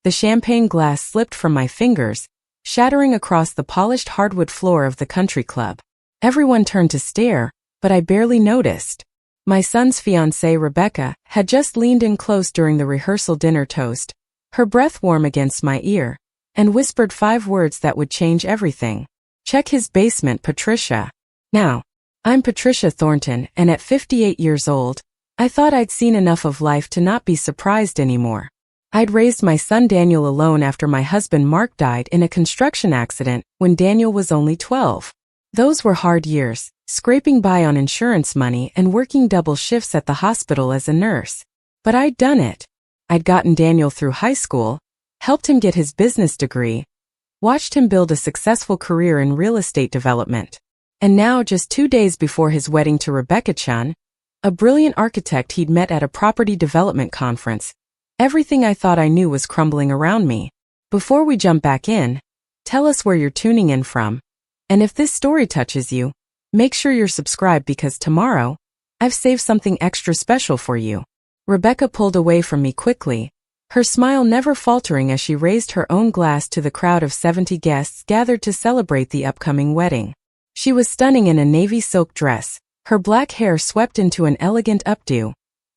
The champagne glass slipped from my fingers, shattering across the polished hardwood floor of the country club. Everyone turned to stare, but I barely noticed. My son's fiancée, Rebecca, had just leaned in close during the rehearsal dinner toast, her breath warm against my ear, and whispered 5 words that would change everything. Check his basement, Patricia. Now, I'm Patricia Thornton, and at 58 years old, I thought I'd seen enough of life to not be surprised anymore. I'd raised my son Daniel alone after my husband Mark died in a construction accident when Daniel was only 12. Those were hard years, scraping by on insurance money and working double shifts at the hospital as a nurse. But I'd done it. I'd gotten Daniel through high school, helped him get his business degree, watched him build a successful career in real estate development. And now, just 2 days before his wedding to Rebecca Chen, a brilliant architect he'd met at a property development conference, everything I thought I knew was crumbling around me. Before we jump back in, tell us where you're tuning in from. And if this story touches you, make sure you're subscribed because tomorrow, I've saved something extra special for you. Rebecca pulled away from me quickly, her smile never faltering as she raised her own glass to the crowd of 70 guests gathered to celebrate the upcoming wedding. She was stunning in a navy silk dress, her black hair swept into an elegant updo,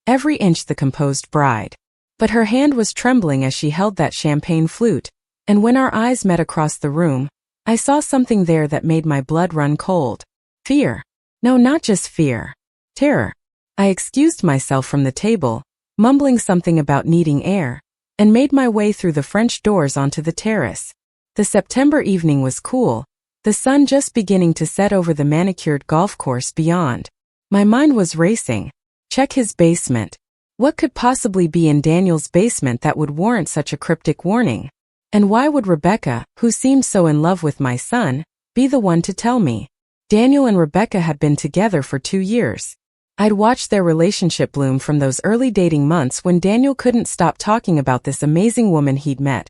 every inch the composed bride. But her hand was trembling as she held that champagne flute, and when our eyes met across the room, I saw something there that made my blood run cold. Fear. No, not just fear. Terror. I excused myself from the table, mumbling something about needing air, and made my way through the French doors onto the terrace. The September evening was cool, the sun just beginning to set over the manicured golf course beyond. My mind was racing. Check his basement. What could possibly be in Daniel's basement that would warrant such a cryptic warning? And why would Rebecca, who seemed so in love with my son, be the one to tell me? Daniel and Rebecca had been together for 2 years. I'd watched their relationship bloom from those early dating months when Daniel couldn't stop talking about this amazing woman he'd met,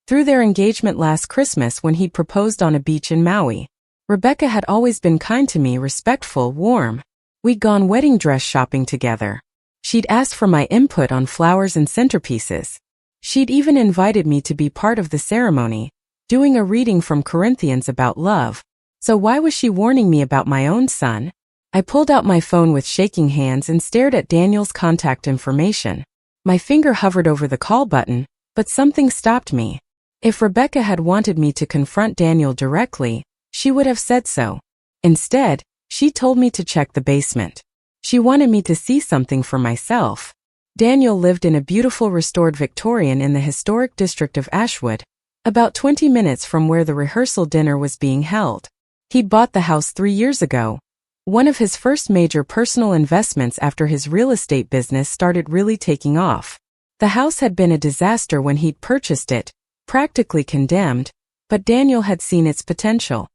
through their engagement last Christmas when he'd proposed on a beach in Maui. Rebecca had always been kind to me, respectful, warm. We'd gone wedding dress shopping together. She'd asked for my input on flowers and centerpieces. She'd even invited me to be part of the ceremony, doing a reading from Corinthians about love. So why was she warning me about my own son? I pulled out my phone with shaking hands and stared at Daniel's contact information. My finger hovered over the call button, but something stopped me. If Rebecca had wanted me to confront Daniel directly, she would have said so. Instead, she told me to check the basement. She wanted me to see something for myself. Daniel lived in a beautiful restored Victorian in the historic district of Ashwood, about 20 minutes from where the rehearsal dinner was being held. He'd bought the house 3 years ago, one of his first major personal investments after his real estate business started really taking off. The house had been a disaster when he'd purchased it, practically condemned, but Daniel had seen its potential.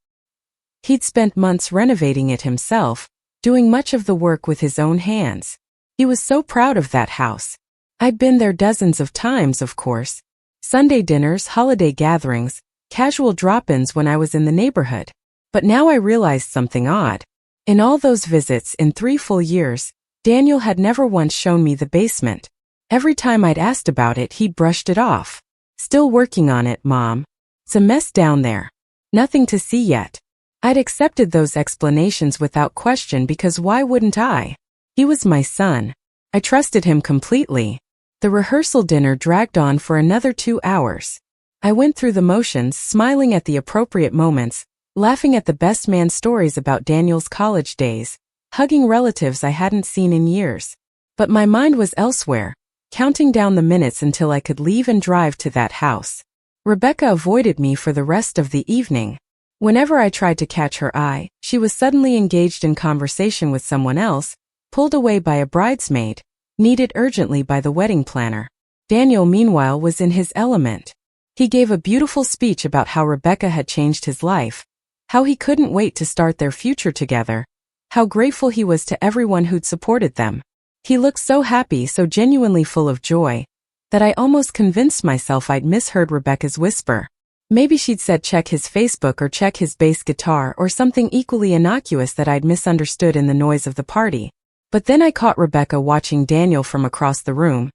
He'd spent months renovating it himself, doing much of the work with his own hands. He was so proud of that house. I'd been there dozens of times, of course. Sunday dinners, holiday gatherings, casual drop-ins when I was in the neighborhood. But now I realized something odd. In all those visits in 3 full years, Daniel had never once shown me the basement. Every time I'd asked about it, he'd brushed it off. Still working on it, Mom. It's a mess down there. Nothing to see yet. I'd accepted those explanations without question because why wouldn't I? He was my son. I trusted him completely. The rehearsal dinner dragged on for another 2 hours. I went through the motions, smiling at the appropriate moments, laughing at the best man stories about Daniel's college days, hugging relatives I hadn't seen in years. But my mind was elsewhere, counting down the minutes until I could leave and drive to that house. Rebecca avoided me for the rest of the evening. Whenever I tried to catch her eye, she was suddenly engaged in conversation with someone else, pulled away by a bridesmaid, needed urgently by the wedding planner. Daniel, meanwhile, was in his element. He gave a beautiful speech about how Rebecca had changed his life, how he couldn't wait to start their future together, how grateful he was to everyone who'd supported them. He looked so happy, so genuinely full of joy, that I almost convinced myself I'd misheard Rebecca's whisper. Maybe she'd said check his Facebook or check his bass guitar or something equally innocuous that I'd misunderstood in the noise of the party. But then I caught Rebecca watching Daniel from across the room,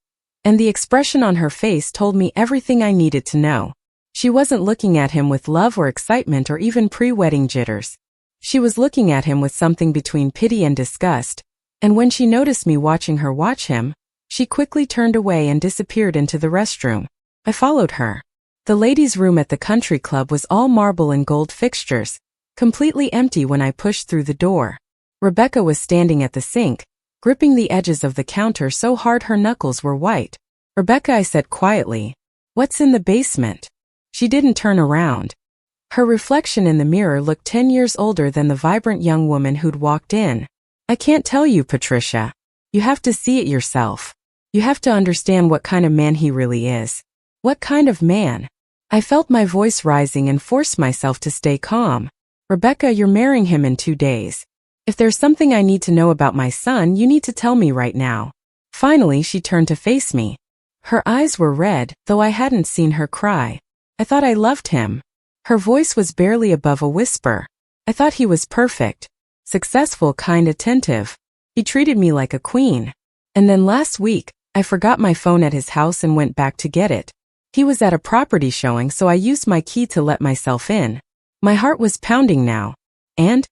and the expression on her face told me everything I needed to know. She wasn't looking at him with love or excitement or even pre-wedding jitters. She was looking at him with something between pity and disgust, and when she noticed me watching her watch him, she quickly turned away and disappeared into the restroom. I followed her. The ladies' room at the country club was all marble and gold fixtures, completely empty when I pushed through the door. Rebecca was standing at the sink, gripping the edges of the counter so hard her knuckles were white. "Rebecca," I said quietly. "What's in the basement?" She didn't turn around. Her reflection in the mirror looked 10 years older than the vibrant young woman who'd walked in. "I can't tell you, Patricia. You have to see it yourself. You have to understand what kind of man he really is." "What kind of man?" I felt my voice rising and forced myself to stay calm. "Rebecca, you're marrying him in 2 days. If there's something I need to know about my son, you need to tell me right now." Finally, she turned to face me. Her eyes were red, though I hadn't seen her cry. "I thought I loved him." Her voice was barely above a whisper. "I thought he was perfect. Successful, kind, attentive. He treated me like a queen. And then last week, I forgot my phone at his house and went back to get it. He was at a property showing, so I used my key to let myself in. My heart was pounding now. And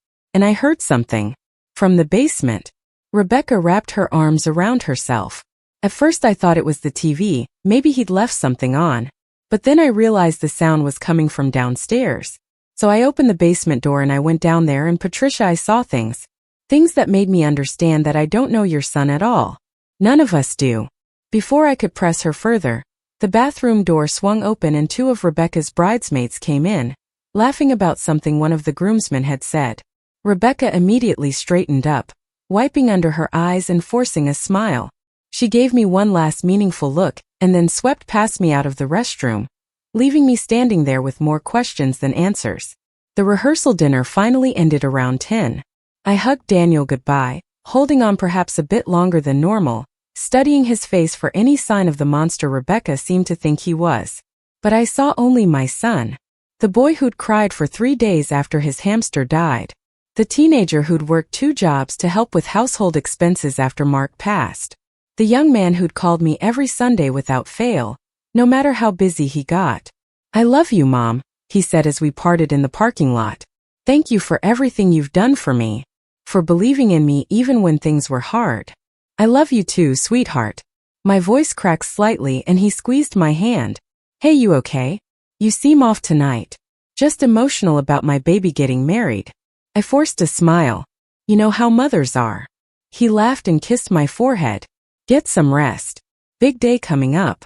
I heard something. From the basement." Rebecca wrapped her arms around herself. At first I thought it was the TV, maybe he'd left something on. But then I realized the sound was coming from downstairs. So I opened the basement door and I went down there, and Patricia, I saw things. Things that made me understand that I don't know your son at all. None of us do. Before I could press her further, the bathroom door swung open and 2 of Rebecca's bridesmaids came in, laughing about something one of the groomsmen had said. Rebecca immediately straightened up, wiping under her eyes and forcing a smile. She gave me one last meaningful look, and then swept past me out of the restroom, leaving me standing there with more questions than answers. The rehearsal dinner finally ended around 10. I hugged Daniel goodbye, holding on perhaps a bit longer than normal, studying his face for any sign of the monster Rebecca seemed to think he was. But I saw only my son. The boy who'd cried for 3 days after his hamster died. The teenager who'd worked 2 jobs to help with household expenses after Mark passed. The young man who'd called me every Sunday without fail, no matter how busy he got. "I love you, Mom," he said as we parted in the parking lot. "Thank you for everything you've done for me. For believing in me even when things were hard." "I love you too, sweetheart." My voice cracked slightly and he squeezed my hand. "Hey, you okay? You seem off tonight. Just emotional about my baby getting married." I forced a smile. "You know how mothers are." He laughed and kissed my forehead. "Get some rest. Big day coming up."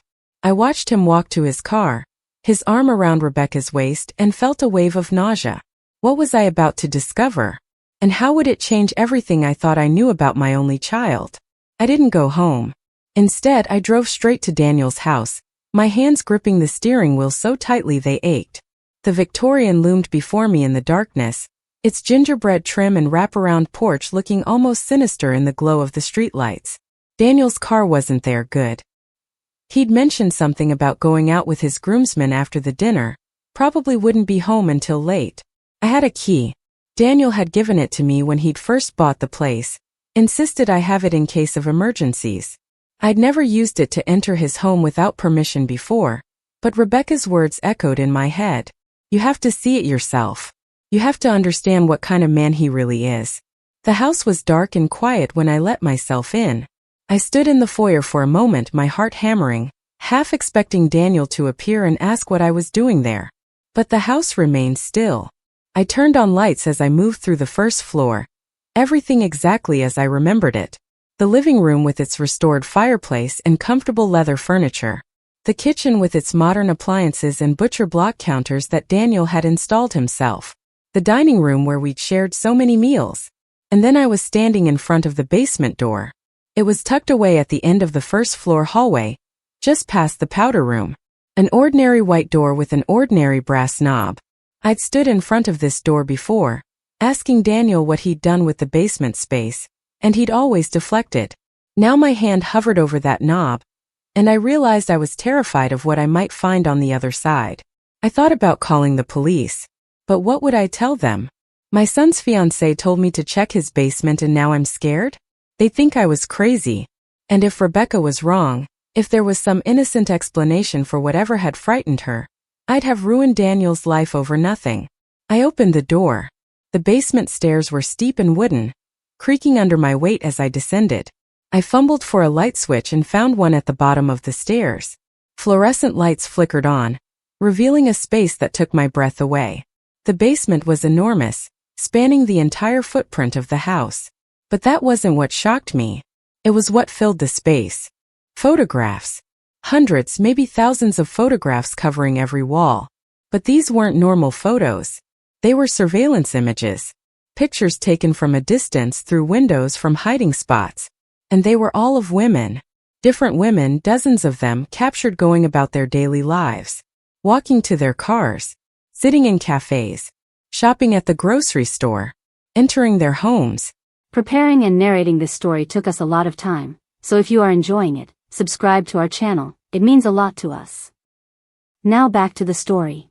I watched him walk to his car, his arm around Rebecca's waist, and felt a wave of nausea. What was I about to discover? And how would it change everything I thought I knew about my only child? I didn't go home. Instead, I drove straight to Daniel's house, my hands gripping the steering wheel so tightly they ached. The Victorian loomed before me in the darkness, its gingerbread trim and wraparound porch looking almost sinister in the glow of the streetlights. Daniel's car wasn't there. Good. He'd mentioned something about going out with his groomsmen after the dinner, probably wouldn't be home until late. I had a key. Daniel had given it to me when he'd first bought the place, insisted I have it in case of emergencies. I'd never used it to enter his home without permission before, but Rebecca's words echoed in my head. "You have to see it yourself. You have to understand what kind of man he really is." The house was dark and quiet when I let myself in. I stood in the foyer for a moment, my heart hammering, half expecting Daniel to appear and ask what I was doing there. But the house remained still. I turned on lights as I moved through the first floor. Everything exactly as I remembered it. The living room with its restored fireplace and comfortable leather furniture. The kitchen with its modern appliances and butcher block counters that Daniel had installed himself. The dining room where we'd shared so many meals. And then I was standing in front of the basement door. It was tucked away at the end of the first floor hallway, just past the powder room. An ordinary white door with an ordinary brass knob. I'd stood in front of this door before, asking Daniel what he'd done with the basement space, and he'd always deflected. Now my hand hovered over that knob, and I realized I was terrified of what I might find on the other side. I thought about calling the police, but what would I tell them? My son's fiancée told me to check his basement and now I'm scared? They'd think I was crazy. And if Rebecca was wrong, If there was some innocent explanation for whatever had frightened her, I'd have ruined Daniel's life over nothing. I opened the door. The basement stairs were steep and wooden, creaking under my weight as I descended. I fumbled for a light switch and found one at the bottom of the stairs. Fluorescent lights flickered on, revealing a space that took my breath away. The basement was enormous, spanning the entire footprint of the house. But that wasn't what shocked me. It was what filled the space. Photographs. Hundreds, maybe thousands of photographs covering every wall. But these weren't normal photos. They were surveillance images. Pictures taken from a distance through windows from hiding spots. And they were all of women. Different women, dozens of them, captured going about their daily lives. Walking to their cars. Sitting in cafes. Shopping at the grocery store. Entering their homes. Preparing and narrating this story took us a lot of time, so if you are enjoying it, subscribe to our channel, it means a lot to us. Now back to the story.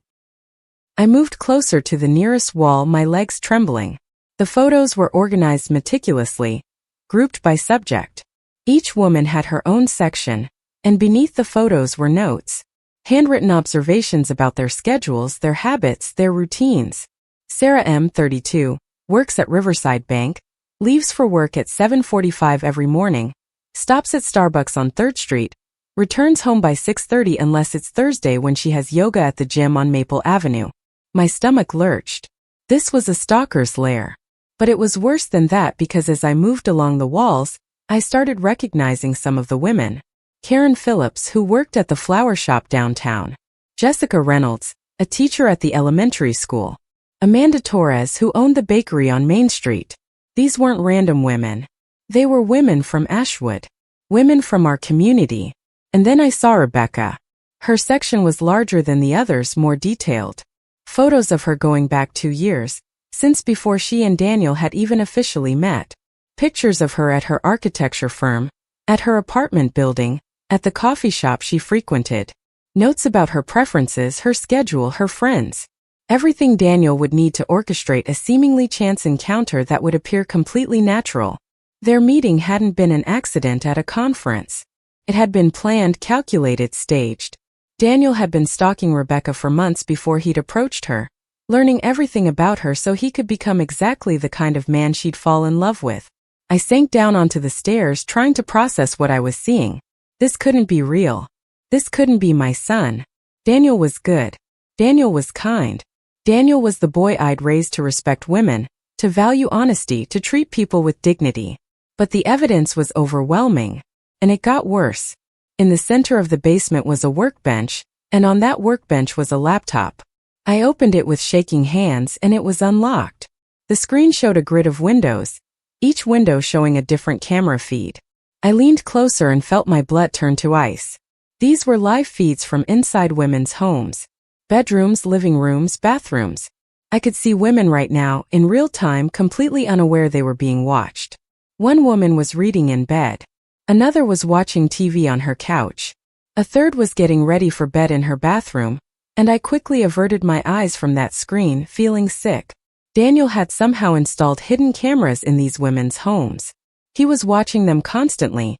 I moved closer to the nearest wall, my legs trembling. The photos were organized meticulously, grouped by subject. Each woman had her own section, and beneath the photos were notes. Handwritten observations about their schedules, their habits, their routines. Sarah M., 32, works at Riverside Bank, leaves for work at 7:45 every morning, stops at Starbucks on 3rd Street, returns home by 6:30 unless it's Thursday when she has yoga at the gym on Maple Avenue. My stomach lurched. This was a stalker's lair. But it was worse than that because as I moved along the walls, I started recognizing some of the women. Karen Phillips, who worked at the flower shop downtown. Jessica Reynolds, a teacher at the elementary school. Amanda Torres, who owned the bakery on Main Street. These weren't random women. They were women from Ashwood. Women from our community. And then I saw Rebecca. Her section was larger than the others, more detailed. Photos of her going back 2 years, since before she and Daniel had even officially met. Pictures of her at her architecture firm, at her apartment building, at the coffee shop she frequented. Notes about her preferences, her schedule, her friends. Everything Daniel would need to orchestrate a seemingly chance encounter that would appear completely natural. Their meeting hadn't been an accident at a conference. It had been planned, calculated, staged. Daniel had been stalking Rebecca for months before he'd approached her, learning everything about her so he could become exactly the kind of man she'd fall in love with. I sank down onto the stairs trying to process what I was seeing. This couldn't be real. This couldn't be my son. Daniel was good. Daniel was kind. Daniel was the boy I'd raised to respect women, to value honesty, to treat people with dignity. But the evidence was overwhelming. And it got worse. In the center of the basement was a workbench, and on that workbench was a laptop. I opened it with shaking hands and it was unlocked. The screen showed a grid of windows, each window showing a different camera feed. I leaned closer and felt my blood turn to ice. These were live feeds from inside women's homes. Bedrooms, living rooms, bathrooms. I could see women right now, in real time, completely unaware they were being watched. One woman was reading in bed. Another was watching TV on her couch. A third was getting ready for bed in her bathroom, and I quickly averted my eyes from that screen, feeling sick. Daniel had somehow installed hidden cameras in these women's homes. He was watching them constantly,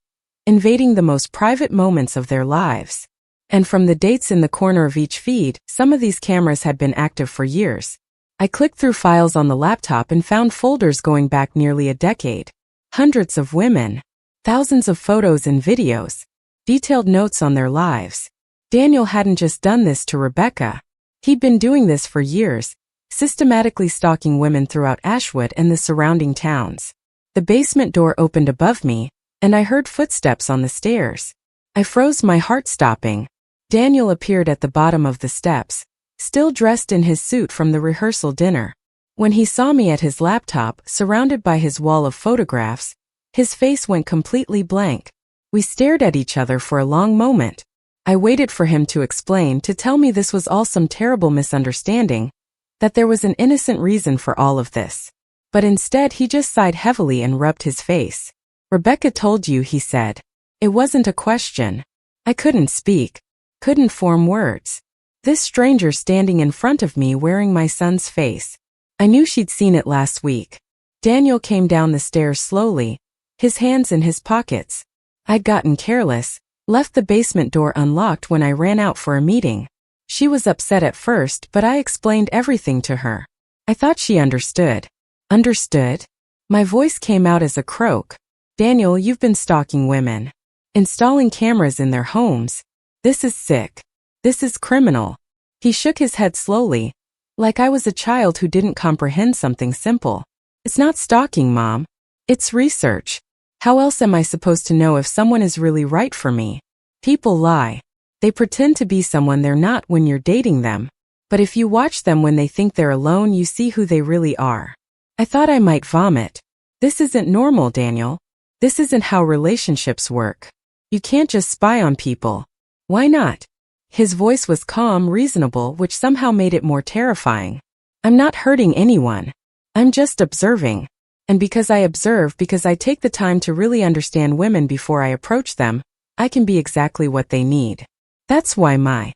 invading the most private moments of their lives. And from the dates in the corner of each feed, some of these cameras had been active for years. I clicked through files on the laptop and found folders going back nearly a decade. Hundreds of women. Thousands of photos and videos. Detailed notes on their lives. Daniel hadn't just done this to Rebecca. He'd been doing this for years, systematically stalking women throughout Ashwood and the surrounding towns. The basement door opened above me, and I heard footsteps on the stairs. I froze, my heart stopping. Daniel appeared at the bottom of the steps, still dressed in his suit from the rehearsal dinner. When he saw me at his laptop, surrounded by his wall of photographs, his face went completely blank. We stared at each other for a long moment. I waited for him to explain, to tell me this was all some terrible misunderstanding, that there was an innocent reason for all of this. But instead he just sighed heavily and rubbed his face. "Rebecca told you," he said. It wasn't a question. I couldn't speak. Couldn't form words. This stranger standing in front of me wearing my son's face. I knew she'd seen it last week. Daniel came down the stairs slowly, his hands in his pockets. I'd gotten careless, Left the basement door unlocked when I ran out for a meeting. She was upset at first, but I explained everything to her. I thought she understood. Understood? My voice came out as a croak. Daniel, you've been stalking women. Installing cameras in their homes. This is sick. This is criminal. He shook his head slowly, like I was a child who didn't comprehend something simple. It's not stalking, Mom. It's research. How else am I supposed to know if someone is really right for me? People lie. They pretend to be someone they're not when you're dating them. But if you watch them when they think they're alone, you see who they really are. I thought I might vomit. This isn't normal, Daniel. This isn't how relationships work. You can't just spy on people. Why not? His voice was calm, reasonable, which somehow made it more terrifying. I'm not hurting anyone. I'm just observing. And because I observe, because I take the time to really understand women before I approach them, I can be exactly what they need. That's why my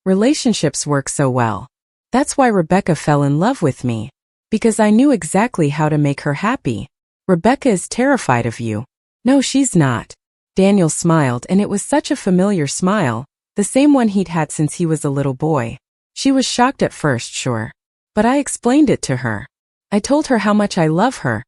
relationships work so well. That's why Rebecca fell in love with me. Because I knew exactly how to make her happy. Rebecca is terrified of you. No, she's not. Daniel smiled, and it was such a familiar smile, the same one he'd had since he was a little boy. She was shocked at first, sure. But I explained it to her. I told her how much I love her.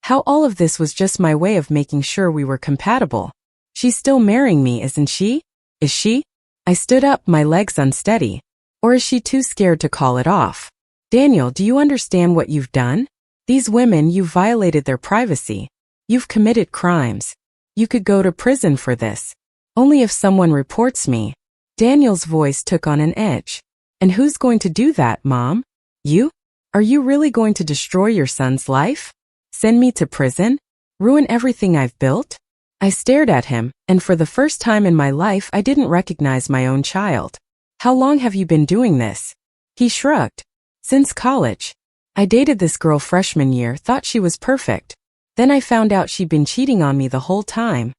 How all of this was just my way of making sure we were compatible. She's still marrying me, isn't she? Is she? I stood up, my legs unsteady. Or is she too scared to call it off? Daniel, do you understand what you've done? These women, you've violated their privacy. You've committed crimes. You could go to prison for this. Only if someone reports me. Daniel's voice took on an edge. And who's going to do that, Mom? You? Are you really going to destroy your son's life? Send me to prison? Ruin everything I've built? I stared at him, and for the first time in my life I didn't recognize my own child. How long have you been doing this? He shrugged. Since college. I dated this girl freshman year, thought she was perfect. Then I found out she'd been cheating on me the whole time.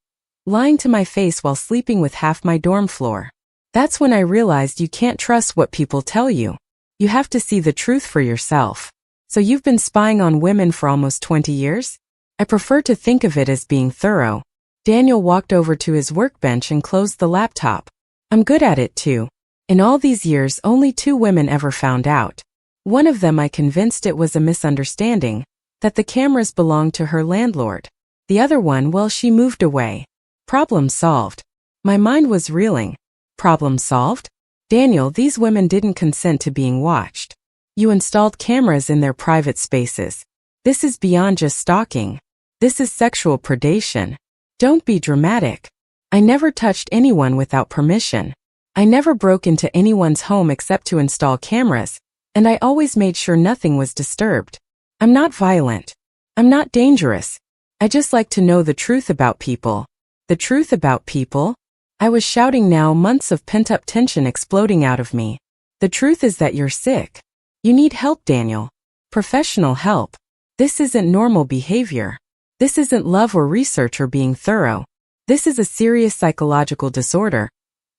Lying to my face while sleeping with half my dorm floor. That's when I realized you can't trust what people tell you. You have to see the truth for yourself. So you've been spying on women for almost 20 years? I prefer to think of it as being thorough. Daniel walked over to his workbench and closed the laptop. I'm good at it too. In all these years, only 2 women ever found out. One of them I convinced it was a misunderstanding, that the cameras belonged to her landlord. The other one, well, she moved away. Problem solved. My mind was reeling. Problem solved? Daniel, these women didn't consent to being watched. You installed cameras in their private spaces. This is beyond just stalking. This is sexual predation. Don't be dramatic. I never touched anyone without permission. I never broke into anyone's home except to install cameras, and I always made sure nothing was disturbed. I'm not violent. I'm not dangerous. I just like to know the truth about people. The truth about people? I was shouting now, months of pent-up tension exploding out of me. The truth is that you're sick. You need help, Daniel. Professional help. This isn't normal behavior. This isn't love or research or being thorough. This is a serious psychological disorder,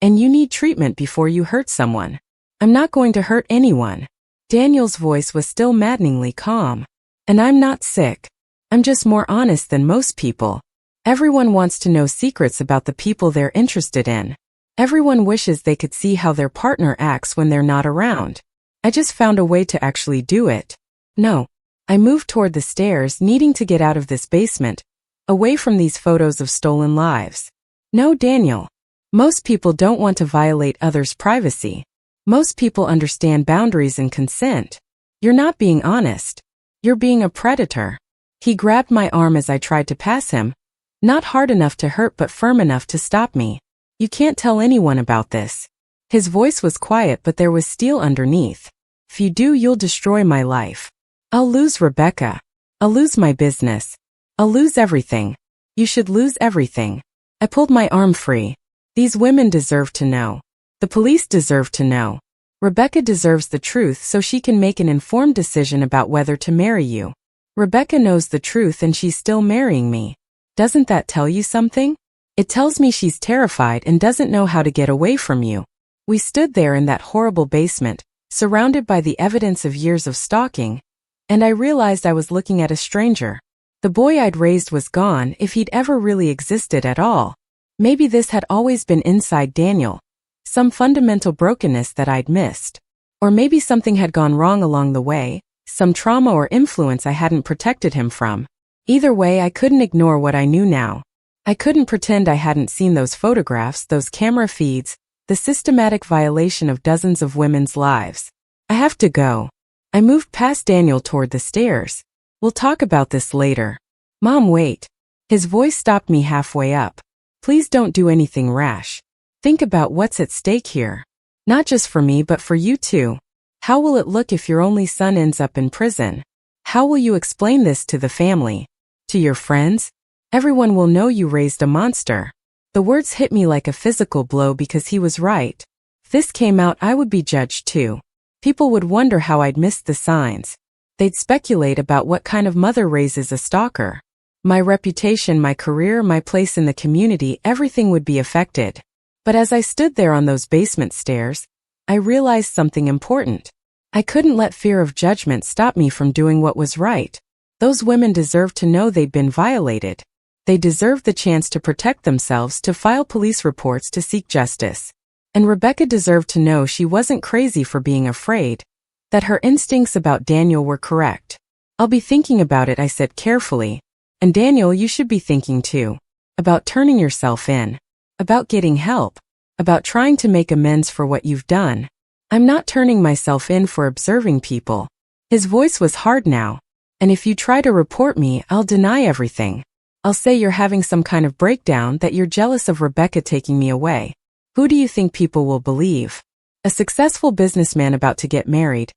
and you need treatment before you hurt someone. I'm not going to hurt anyone. Daniel's voice was still maddeningly calm. And I'm not sick. I'm just more honest than most people. Everyone wants to know secrets about the people they're interested in. Everyone wishes they could see how their partner acts when they're not around. I just found a way to actually do it. No. I moved toward the stairs, needing to get out of this basement, away from these photos of stolen lives. No, Daniel. Most people don't want to violate others' privacy. Most people understand boundaries and consent. You're not being honest. You're being a predator. He grabbed my arm as I tried to pass him, not hard enough to hurt but firm enough to stop me. You can't tell anyone about this. His voice was quiet, but there was steel underneath. If you do, you'll destroy my life. I'll lose Rebecca. I'll lose my business. I'll lose everything. You should lose everything. I pulled my arm free. These women deserve to know. The police deserve to know. Rebecca deserves the truth so she can make an informed decision about whether to marry you. Rebecca knows the truth and she's still marrying me. Doesn't that tell you something? It tells me she's terrified and doesn't know how to get away from you. We stood there in that horrible basement, surrounded by the evidence of years of stalking, and I realized I was looking at a stranger. The boy I'd raised was gone, if he'd ever really existed at all. Maybe this had always been inside Daniel, some fundamental brokenness that I'd missed. Or maybe something had gone wrong along the way, some trauma or influence I hadn't protected him from. Either way, I couldn't ignore what I knew now. I couldn't pretend I hadn't seen those photographs, those camera feeds, the systematic violation of dozens of women's lives. I have to go. I moved past Daniel toward the stairs. We'll talk about this later. Mom, wait. His voice stopped me halfway up. Please don't do anything rash. Think about what's at stake here. Not just for me, but for you too. How will it look if your only son ends up in prison? How will you explain this to the family? To your friends? Everyone will know you raised a monster. The words hit me like a physical blow because he was right. If this came out, I would be judged too. People would wonder how I'd missed the signs. They'd speculate about what kind of mother raises a stalker. My reputation, my career, my place in the community, everything would be affected. But as I stood there on those basement stairs, I realized something important. I couldn't let fear of judgment stop me from doing what was right. Those women deserved to know they'd been violated. They deserved the chance to protect themselves, to file police reports, to seek justice. And Rebecca deserved to know she wasn't crazy for being afraid, that her instincts about Daniel were correct. I'll be thinking about it, I said carefully. And Daniel, you should be thinking too. About turning yourself in. About getting help. About trying to make amends for what you've done. I'm not turning myself in for observing people. His voice was hard now. And if you try to report me, I'll deny everything. I'll say you're having some kind of breakdown, that you're jealous of Rebecca taking me away. Who do you think people will believe? A successful businessman about to get married?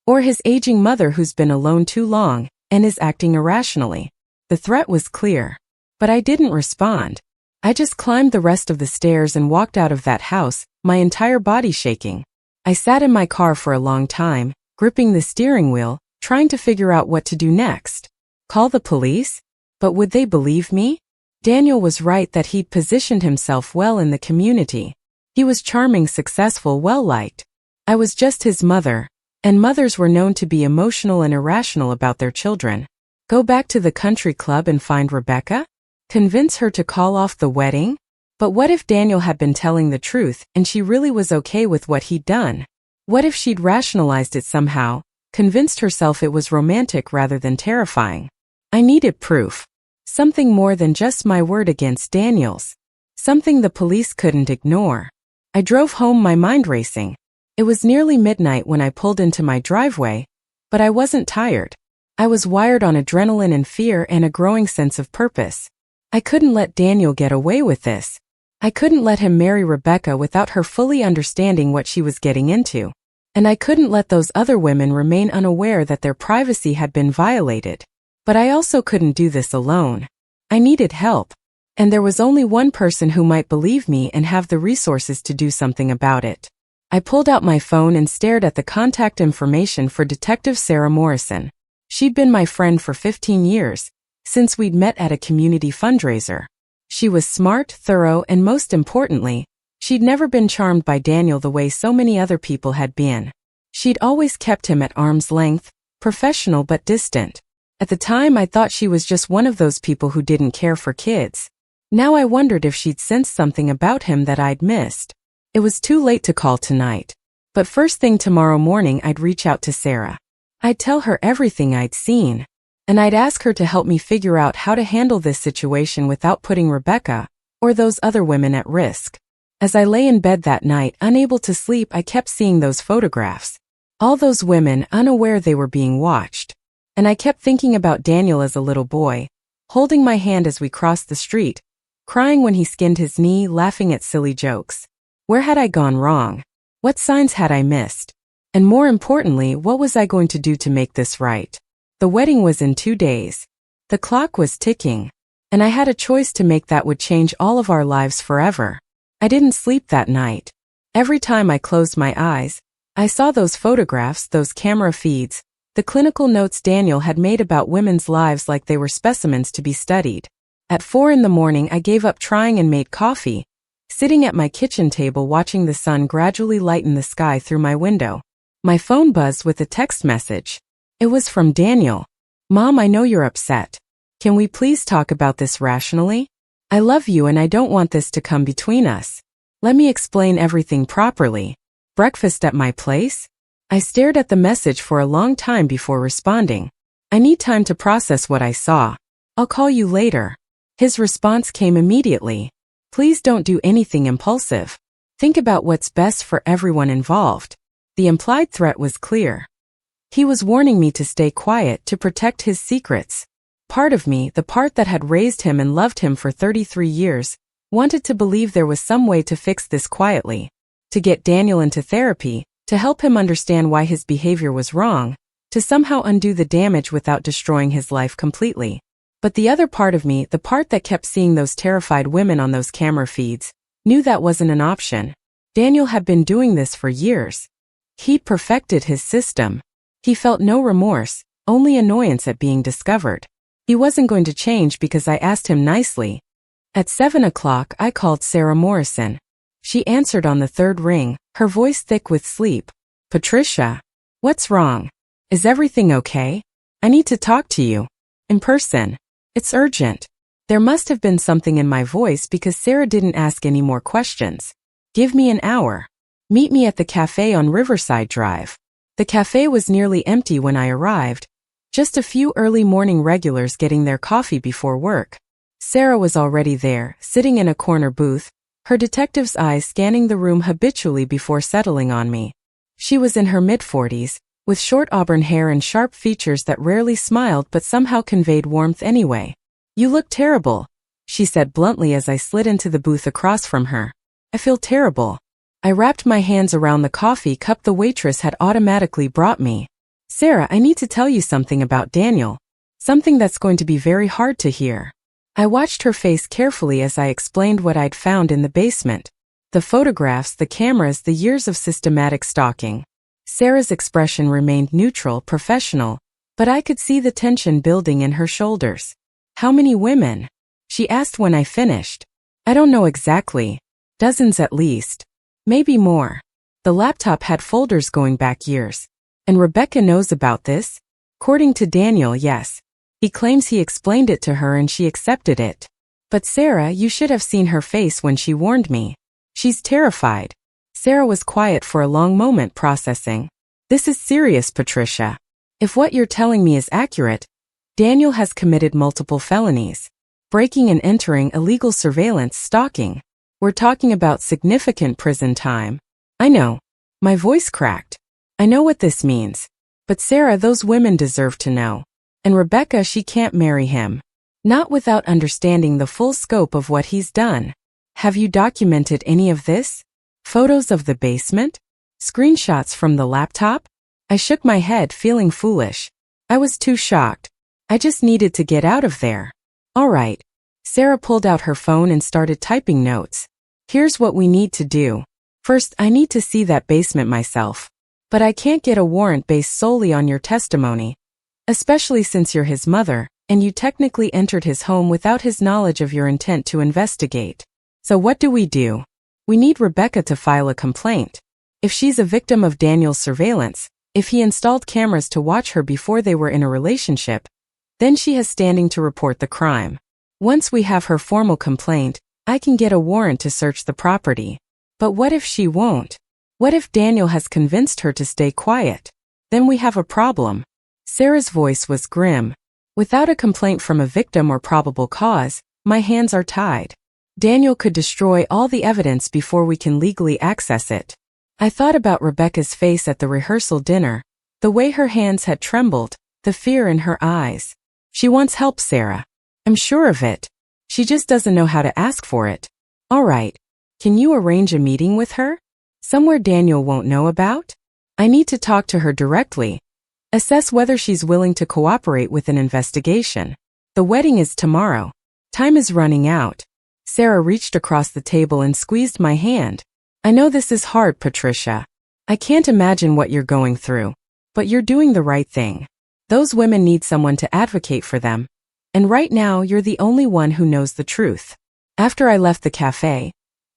Or his aging mother who's been alone too long and is acting irrationally? The threat was clear. But I didn't respond. I just climbed the rest of the stairs and walked out of that house, my entire body shaking. I sat in my car for a long time, gripping the steering wheel, trying to figure out what to do next. Call the police? But would they believe me? Daniel was right that he'd positioned himself well in the community. He was charming, successful, well-liked. I was just his mother, and mothers were known to be emotional and irrational about their children. Go back to the country club and find Rebecca? Convince her to call off the wedding? But what if Daniel had been telling the truth and she really was okay with what he'd done? What if she'd rationalized it somehow, convinced herself it was romantic rather than terrifying? I needed proof. Something more than just my word against Daniel's. Something the police couldn't ignore. I drove home, my mind racing. It was nearly midnight when I pulled into my driveway, but I wasn't tired. I was wired on adrenaline and fear and a growing sense of purpose. I couldn't let Daniel get away with this. I couldn't let him marry Rebecca without her fully understanding what she was getting into. And I couldn't let those other women remain unaware that their privacy had been violated. But I also couldn't do this alone. I needed help. And there was only one person who might believe me and have the resources to do something about it. I pulled out my phone and stared at the contact information for Detective Sarah Morrison. She'd been my friend for 15 years, since we'd met at a community fundraiser. She was smart, thorough, and most importantly, she'd never been charmed by Daniel the way so many other people had been. She'd always kept him at arm's length, professional but distant. At the time, I thought she was just one of those people who didn't care for kids. Now I wondered if she'd sensed something about him that I'd missed. It was too late to call tonight. But first thing tomorrow morning, I'd reach out to Sarah. I'd tell her everything I'd seen. And I'd ask her to help me figure out how to handle this situation without putting Rebecca, or those other women, at risk. As I lay in bed that night, unable to sleep, I kept seeing those photographs. All those women, unaware they were being watched. And I kept thinking about Daniel as a little boy, holding my hand as we crossed the street, crying when he skinned his knee, laughing at silly jokes. Where had I gone wrong? What signs had I missed? And more importantly, what was I going to do to make this right? The wedding was in 2 days. The clock was ticking. And I had a choice to make that would change all of our lives forever. I didn't sleep that night. Every time I closed my eyes, I saw those photographs, those camera feeds, the clinical notes Daniel had made about women's lives like they were specimens to be studied. At 4 a.m, I gave up trying and made coffee, sitting at my kitchen table watching the sun gradually lighten the sky through my window. My phone buzzed with a text message. It was from Daniel. Mom, I know you're upset. Can we please talk about this rationally? I love you and I don't want this to come between us. Let me explain everything properly. Breakfast at my place? I stared at the message for a long time before responding. I need time to process what I saw. I'll call you later. His response came immediately. Please don't do anything impulsive. Think about what's best for everyone involved. The implied threat was clear. He was warning me to stay quiet to protect his secrets. Part of me, the part that had raised him and loved him for 33 years, wanted to believe there was some way to fix this quietly. To get Daniel into therapy, to help him understand why his behavior was wrong, to somehow undo the damage without destroying his life completely. But the other part of me, the part that kept seeing those terrified women on those camera feeds, knew that wasn't an option. Daniel had been doing this for years. He'd perfected his system. He felt no remorse, only annoyance at being discovered. He wasn't going to change because I asked him nicely. At 7 o'clock, I called Sarah Morrison. She answered on the third ring, her voice thick with sleep. Patricia, what's wrong? Is everything okay? I need to talk to you. In person. It's urgent. There must have been something in my voice because Sarah didn't ask any more questions. Give me an hour. Meet me at the cafe on Riverside Drive. The cafe was nearly empty when I arrived. Just a few early morning regulars getting their coffee before work. Sarah was already there, sitting in a corner booth, her detective's eyes scanning the room habitually before settling on me. She was in her mid-40s, with short auburn hair and sharp features that rarely smiled but somehow conveyed warmth anyway. You look terrible, she said bluntly as I slid into the booth across from her. I feel terrible. I wrapped my hands around the coffee cup the waitress had automatically brought me. Sarah, I need to tell you something about Daniel. Something that's going to be very hard to hear. I watched her face carefully as I explained what I'd found in the basement. The photographs, the cameras, the years of systematic stalking. Sarah's expression remained neutral, professional, but I could see the tension building in her shoulders. How many women? She asked when I finished. I don't know exactly. Dozens at least. Maybe more. The laptop had folders going back years. And Rebecca knows about this? According to Daniel, yes. He claims he explained it to her and she accepted it. But Sarah, you should have seen her face when she warned me. She's terrified. Sarah was quiet for a long moment, processing. This is serious, Patricia. If what you're telling me is accurate, Daniel has committed multiple felonies. Breaking and entering, illegal surveillance, stalking. We're talking about significant prison time. I know. My voice cracked. I know what this means. But Sarah, those women deserve to know. And Rebecca, she can't marry him. Not without understanding the full scope of what he's done. Have you documented any of this? Photos of the basement? Screenshots from the laptop? I shook my head, feeling foolish. I was too shocked. I just needed to get out of there. All right. Sarah pulled out her phone and started typing notes. Here's what we need to do. First, I need to see that basement myself. But I can't get a warrant based solely on your testimony. Especially since you're his mother, and you technically entered his home without his knowledge of your intent to investigate. So what do? We need Rebecca to file a complaint. If she's a victim of Daniel's surveillance, if he installed cameras to watch her before they were in a relationship, then she has standing to report the crime. Once we have her formal complaint, I can get a warrant to search the property. But what if she won't? What if Daniel has convinced her to stay quiet? Then we have a problem. Sarah's voice was grim. Without a complaint from a victim or probable cause, my hands are tied. Daniel could destroy all the evidence before we can legally access it. I thought about Rebecca's face at the rehearsal dinner, the way her hands had trembled, the fear in her eyes. She wants help, Sarah. I'm sure of it. She just doesn't know how to ask for it. All right. Can you arrange a meeting with her? Somewhere Daniel won't know about? I need to talk to her directly. Assess whether she's willing to cooperate with an investigation. The wedding is tomorrow. Time is running out. Sarah reached across the table and squeezed my hand. I know this is hard, Patricia. I can't imagine what you're going through. But you're doing the right thing. Those women need someone to advocate for them. And right now, you're the only one who knows the truth. After I left the cafe,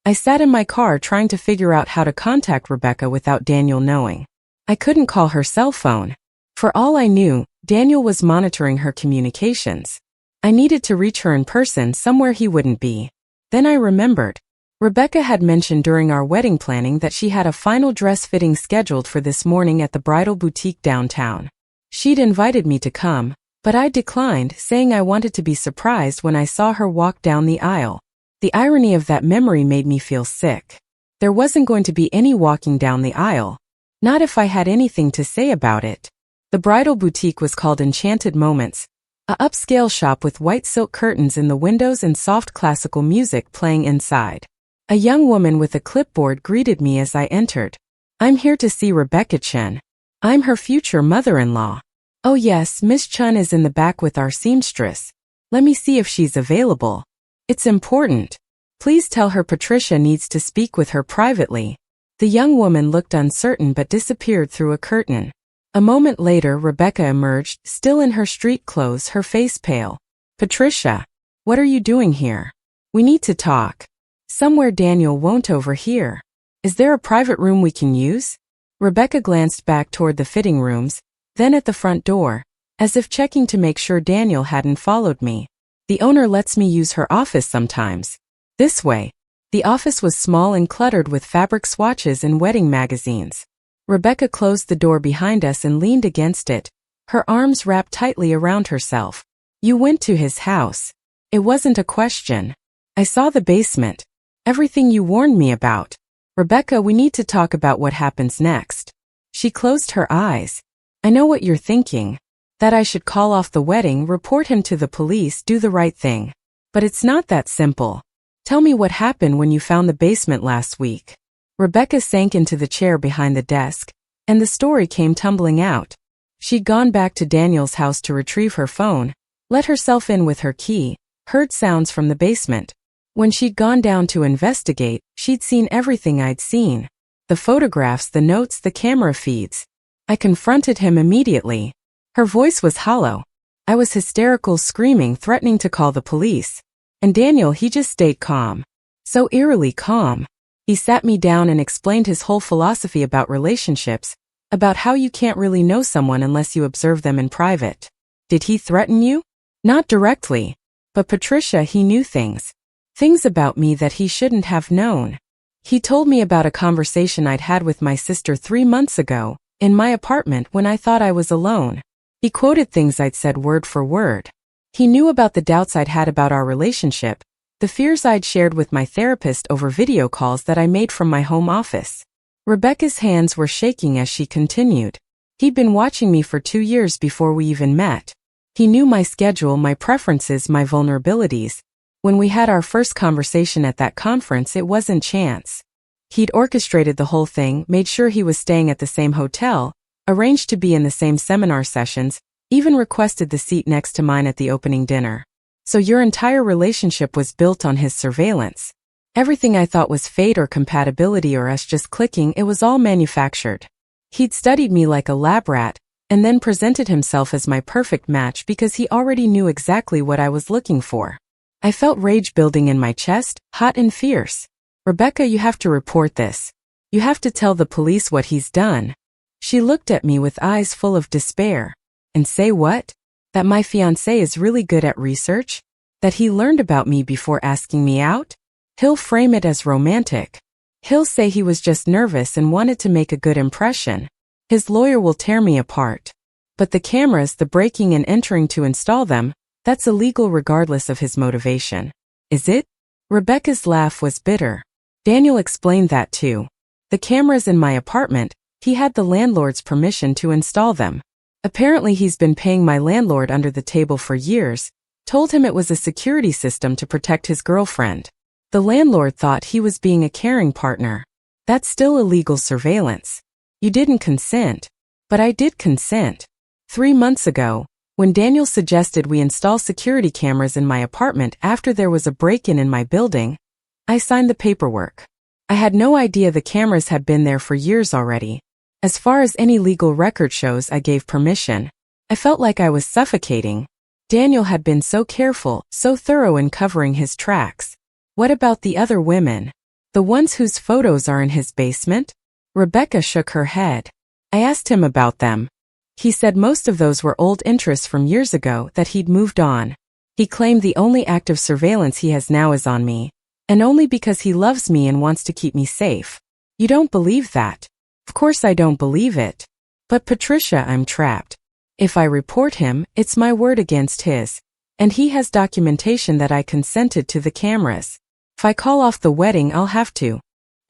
I sat in my car trying to figure out how to contact Rebecca without Daniel knowing. I couldn't call her cell phone. For all I knew, Daniel was monitoring her communications. I needed to reach her in person somewhere he wouldn't be. Then I remembered. Rebecca had mentioned during our wedding planning that she had a final dress fitting scheduled for this morning at the bridal boutique downtown. She'd invited me to come, but I declined, saying I wanted to be surprised when I saw her walk down the aisle. The irony of that memory made me feel sick. There wasn't going to be any walking down the aisle. Not if I had anything to say about it. The bridal boutique was called Enchanted Moments, a upscale shop with white silk curtains in the windows and soft classical music playing inside. A young woman with a clipboard greeted me as I entered. "I'm here to see Rebecca Chen. I'm her future mother-in-law." "Oh yes, Miss Chen is in the back with our seamstress. Let me see if she's available. It's important. Please tell her Patricia needs to speak with her privately." The young woman looked uncertain but disappeared through a curtain. A moment later, Rebecca emerged, still in her street clothes, her face pale. "Patricia, what are you doing here? We need to talk. Somewhere Daniel won't overhear. Is there a private room we can use?" Rebecca glanced back toward the fitting rooms, then at the front door, as if checking to make sure Daniel hadn't followed me. "The owner lets me use her office sometimes. This way." The office was small and cluttered with fabric swatches and wedding magazines. Rebecca closed the door behind us and leaned against it, her arms wrapped tightly around herself. "You went to his house. It wasn't a question. I saw the basement. Everything you warned me about. Rebecca, we need to talk about what happens next." She closed her eyes. "I know what you're thinking. That I should call off the wedding, report him to the police, do the right thing. But it's not that simple. Tell me what happened when you found the basement last week." Rebecca sank into the chair behind the desk, and the story came tumbling out. She'd gone back to Daniel's house to retrieve her phone, let herself in with her key, heard sounds from the basement. When she'd gone down to investigate, she'd seen everything I'd seen. The photographs, the notes, the camera feeds. I confronted him immediately. Her voice was hollow. I was hysterical, screaming, threatening to call the police. And Daniel, he just stayed calm. So eerily calm. He sat me down and explained his whole philosophy about relationships, about how you can't really know someone unless you observe them in private. Did he threaten you? Not directly. But Patricia, he knew things. Things about me that he shouldn't have known. He told me about a conversation I'd had with my sister 3 months ago, in my apartment when I thought I was alone. He quoted things I'd said word for word. He knew about the doubts I'd had about our relationship, the fears I'd shared with my therapist over video calls that I made from my home office. Rebecca's hands were shaking as she continued. He'd been watching me for 2 years before we even met. He knew my schedule, my preferences, my vulnerabilities. When we had our first conversation at that conference, it wasn't chance. He'd orchestrated the whole thing, made sure he was staying at the same hotel, arranged to be in the same seminar sessions, even requested the seat next to mine at the opening dinner. So your entire relationship was built on his surveillance. Everything I thought was fate or compatibility or us just clicking, it was all manufactured. He'd studied me like a lab rat, and then presented himself as my perfect match because he already knew exactly what I was looking for. I felt rage building in my chest, hot and fierce. "Rebecca, you have to report this. You have to tell the police what he's done." She looked at me with eyes full of despair. "And say what? That my fiancé is really good at research? That he learned about me before asking me out? He'll frame it as romantic. He'll say he was just nervous and wanted to make a good impression. His lawyer will tear me apart. But the cameras, the breaking and entering to install them, that's illegal regardless of his motivation. Is it?" Rebecca's laugh was bitter. "Daniel explained that too. The cameras in my apartment, he had the landlord's permission to install them. Apparently he's been paying my landlord under the table for years, told him it was a security system to protect his girlfriend. The landlord thought he was being a caring partner. That's still illegal surveillance. You didn't consent. But I did consent. 3 months ago, when Daniel suggested we install security cameras in my apartment after there was a break-in in my building, I signed the paperwork. I had no idea the cameras had been there for years already. As far as any legal record shows, I gave permission. I felt like I was suffocating. Daniel had been so careful, so thorough in covering his tracks. What about the other women? The ones whose photos are in his basement?" Rebecca shook her head. "I asked him about them. He said most of those were old interests from years ago, that he'd moved on. He claimed the only active surveillance he has now is on me, and only because he loves me and wants to keep me safe. You don't believe that? Of course I don't believe it. But Patricia, I'm trapped. If I report him, it's my word against his. And he has documentation that I consented to the cameras. If I call off the wedding, I'll have to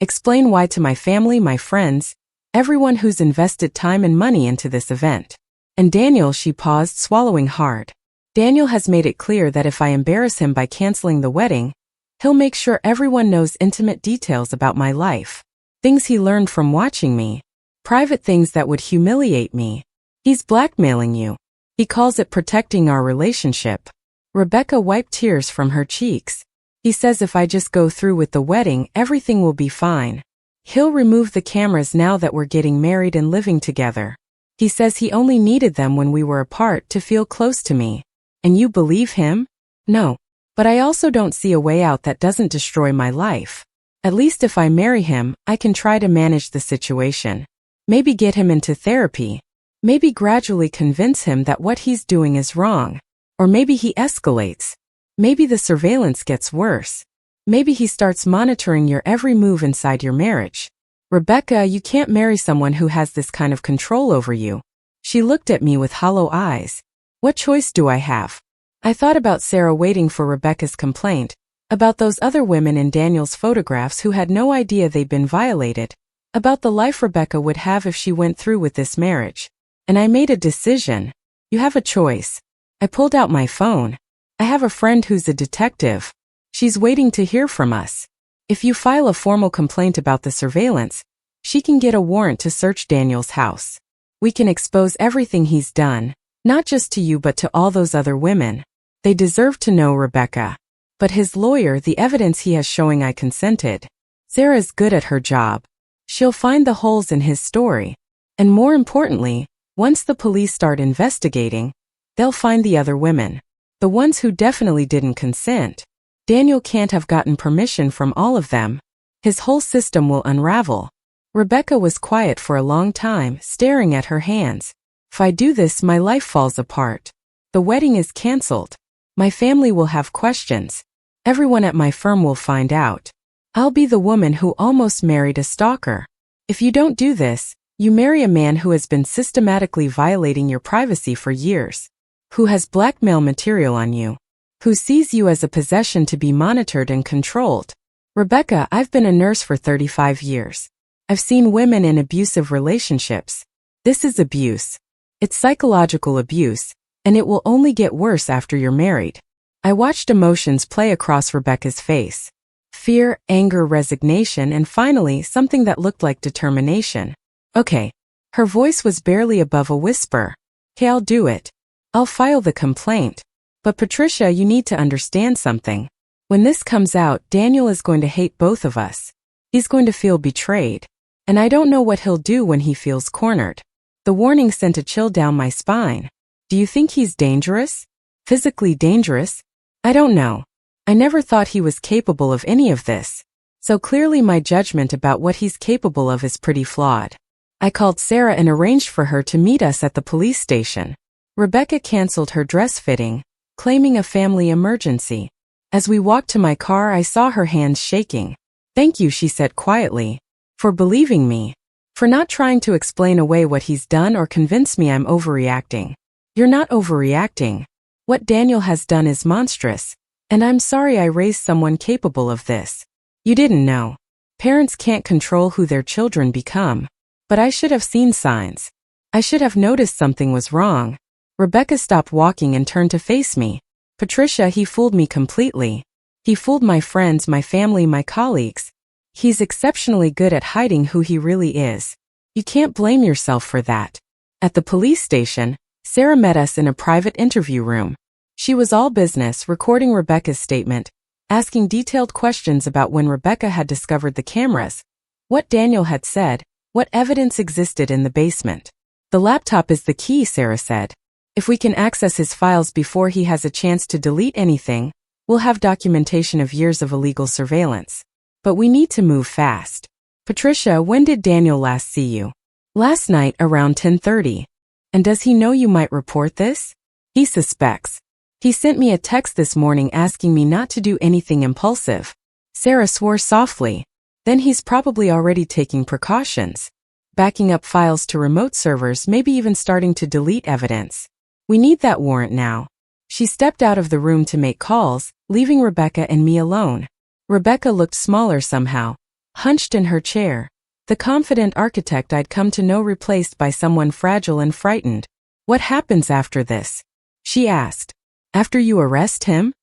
explain why to my family, my friends, everyone who's invested time and money into this event. And Daniel, she paused, swallowing hard. Daniel has made it clear that if I embarrass him by canceling the wedding, he'll make sure everyone knows intimate details about my life. Things he learned from watching me. Private things that would humiliate me. He's blackmailing you. He calls it protecting our relationship. Rebecca wiped tears from her cheeks. He says if I just go through with the wedding, everything will be fine. He'll remove the cameras now that we're getting married and living together. He says he only needed them when we were apart to feel close to me. And you believe him? No. But I also don't see a way out that doesn't destroy my life. At least if I marry him, I can try to manage the situation. Maybe get him into therapy. Maybe gradually convince him that what he's doing is wrong. Or maybe he escalates. Maybe the surveillance gets worse. Maybe he starts monitoring your every move inside your marriage. Rebecca, you can't marry someone who has this kind of control over you. She looked at me with hollow eyes. What choice do I have? I thought about Sarah waiting for Rebecca's complaint, about those other women in Daniel's photographs who had no idea they'd been violated, about the life Rebecca would have if she went through with this marriage. And I made a decision. You have a choice. I pulled out my phone. I have a friend who's a detective. She's waiting to hear from us. If you file a formal complaint about the surveillance, she can get a warrant to search Daniel's house. We can expose everything he's done. Not just to you but to all those other women. They deserve to know, Rebecca. But his lawyer, the evidence he has showing I consented. Sarah's good at her job. She'll find the holes in his story. And more importantly, once the police start investigating, they'll find the other women. The ones who definitely didn't consent. Daniel can't have gotten permission from all of them. His whole system will unravel. Rebecca was quiet for a long time, staring at her hands. If I do this, my life falls apart. The wedding is canceled. My family will have questions. Everyone at my firm will find out. I'll be the woman who almost married a stalker. If you don't do this, you marry a man who has been systematically violating your privacy for years, who has blackmail material on you, who sees you as a possession to be monitored and controlled. Rebecca, I've been a nurse for 35 years. I've seen women in abusive relationships. This is abuse. It's psychological abuse, and it will only get worse after you're married. I watched emotions play across Rebecca's face. Fear, anger, resignation, and finally something that looked like determination. Okay. Her voice was barely above a whisper. Okay, I'll do it. I'll file the complaint. But Patricia, you need to understand something. When this comes out, Daniel is going to hate both of us. He's going to feel betrayed. And I don't know what he'll do when he feels cornered. The warning sent a chill down my spine. Do you think he's dangerous? Physically dangerous? I don't know. I never thought he was capable of any of this. So clearly my judgment about what he's capable of is pretty flawed. I called Sarah and arranged for her to meet us at the police station. Rebecca canceled her dress fitting, claiming a family emergency. As we walked to my car, I saw her hands shaking. Thank you, she said quietly, for believing me. For not trying to explain away what he's done or convince me I'm overreacting. You're not overreacting. What Daniel has done is monstrous, and I'm sorry I raised someone capable of this. You didn't know. Parents can't control who their children become. But I should have seen signs. I should have noticed something was wrong. Rebecca stopped walking and turned to face me. Patricia, he fooled me completely. He fooled my friends, my family, my colleagues. He's exceptionally good at hiding who he really is. You can't blame yourself for that. At the police station, Sarah met us in a private interview room. She was all business, recording Rebecca's statement, asking detailed questions about when Rebecca had discovered the cameras, what Daniel had said, what evidence existed in the basement. The laptop is the key, Sarah said. If we can access his files before he has a chance to delete anything, we'll have documentation of years of illegal surveillance. But we need to move fast. Patricia, when did Daniel last see you? Last night around 10:30. And does he know you might report this? He suspects. He sent me a text this morning asking me not to do anything impulsive. Sarah swore softly. Then he's probably already taking precautions. Backing up files to remote servers, maybe even starting to delete evidence. We need that warrant now. She stepped out of the room to make calls, leaving Rebecca and me alone. Rebecca looked smaller somehow, hunched in her chair. The confident architect I'd come to know replaced by someone fragile and frightened. What happens after this? She asked. After you arrest him?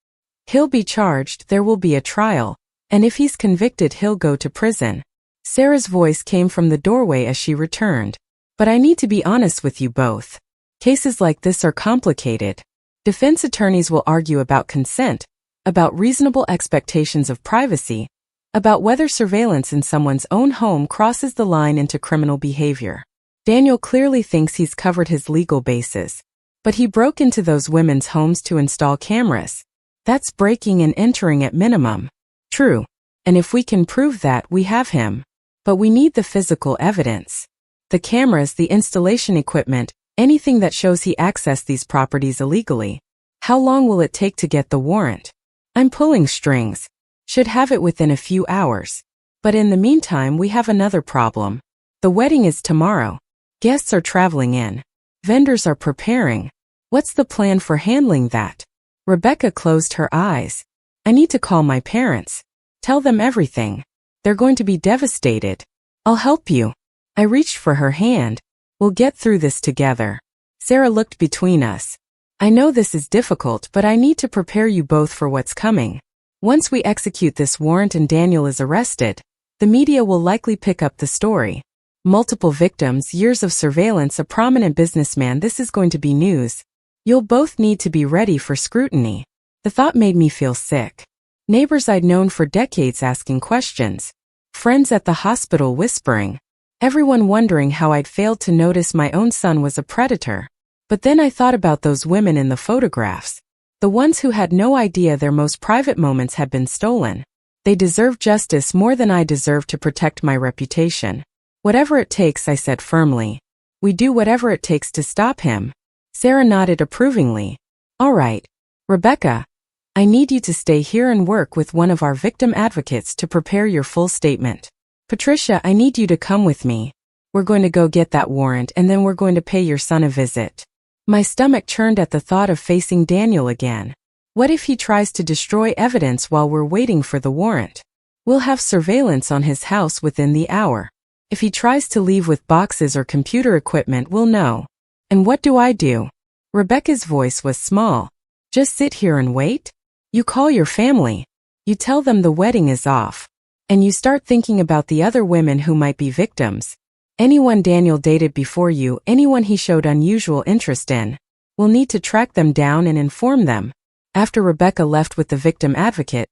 He'll be charged, there will be a trial, and if he's convicted he'll go to prison. Sarah's voice came from the doorway as she returned. But I need to be honest with you both. Cases like this are complicated. Defense attorneys will argue about consent, about reasonable expectations of privacy, about whether surveillance in someone's own home crosses the line into criminal behavior. Daniel clearly thinks he's covered his legal bases. But he broke into those women's homes to install cameras. That's breaking and entering at minimum. True. And if we can prove that, we have him. But we need the physical evidence. The cameras, the installation equipment, anything that shows he accessed these properties illegally. How long will it take to get the warrant? I'm pulling strings. Should have it within a few hours. But in the meantime, we have another problem. The wedding is tomorrow. Guests are traveling in. Vendors are preparing. What's the plan for handling that? Rebecca closed her eyes. I need to call my parents. Tell them everything. They're going to be devastated. I'll help you. I reached for her hand. We'll get through this together. Sarah looked between us. I know this is difficult, but I need to prepare you both for what's coming. Once we execute this warrant and Daniel is arrested, the media will likely pick up the story. Multiple victims, years of surveillance, a prominent businessman, this is going to be news. You'll both need to be ready for scrutiny. The thought made me feel sick. Neighbors I'd known for decades asking questions. Friends at the hospital whispering. Everyone wondering how I'd failed to notice my own son was a predator. But then I thought about those women in the photographs. The ones who had no idea their most private moments had been stolen. They deserve justice more than I deserve to protect my reputation. Whatever it takes, I said firmly. We do whatever it takes to stop him. Sarah nodded approvingly. All right. Rebecca, I need you to stay here and work with one of our victim advocates to prepare your full statement. Patricia, I need you to come with me. We're going to go get that warrant and then we're going to pay your son a visit. My stomach churned at the thought of facing Daniel again. What if he tries to destroy evidence while we're waiting for the warrant? We'll have surveillance on his house within the hour. If he tries to leave with boxes or computer equipment, we'll know. And what do I do? Rebecca's voice was small. Just sit here and wait? You call your family. You tell them the wedding is off. And you start thinking about the other women who might be victims. Anyone Daniel dated before you, anyone he showed unusual interest in. We'll need to track them down and inform them. After Rebecca left with the victim advocate,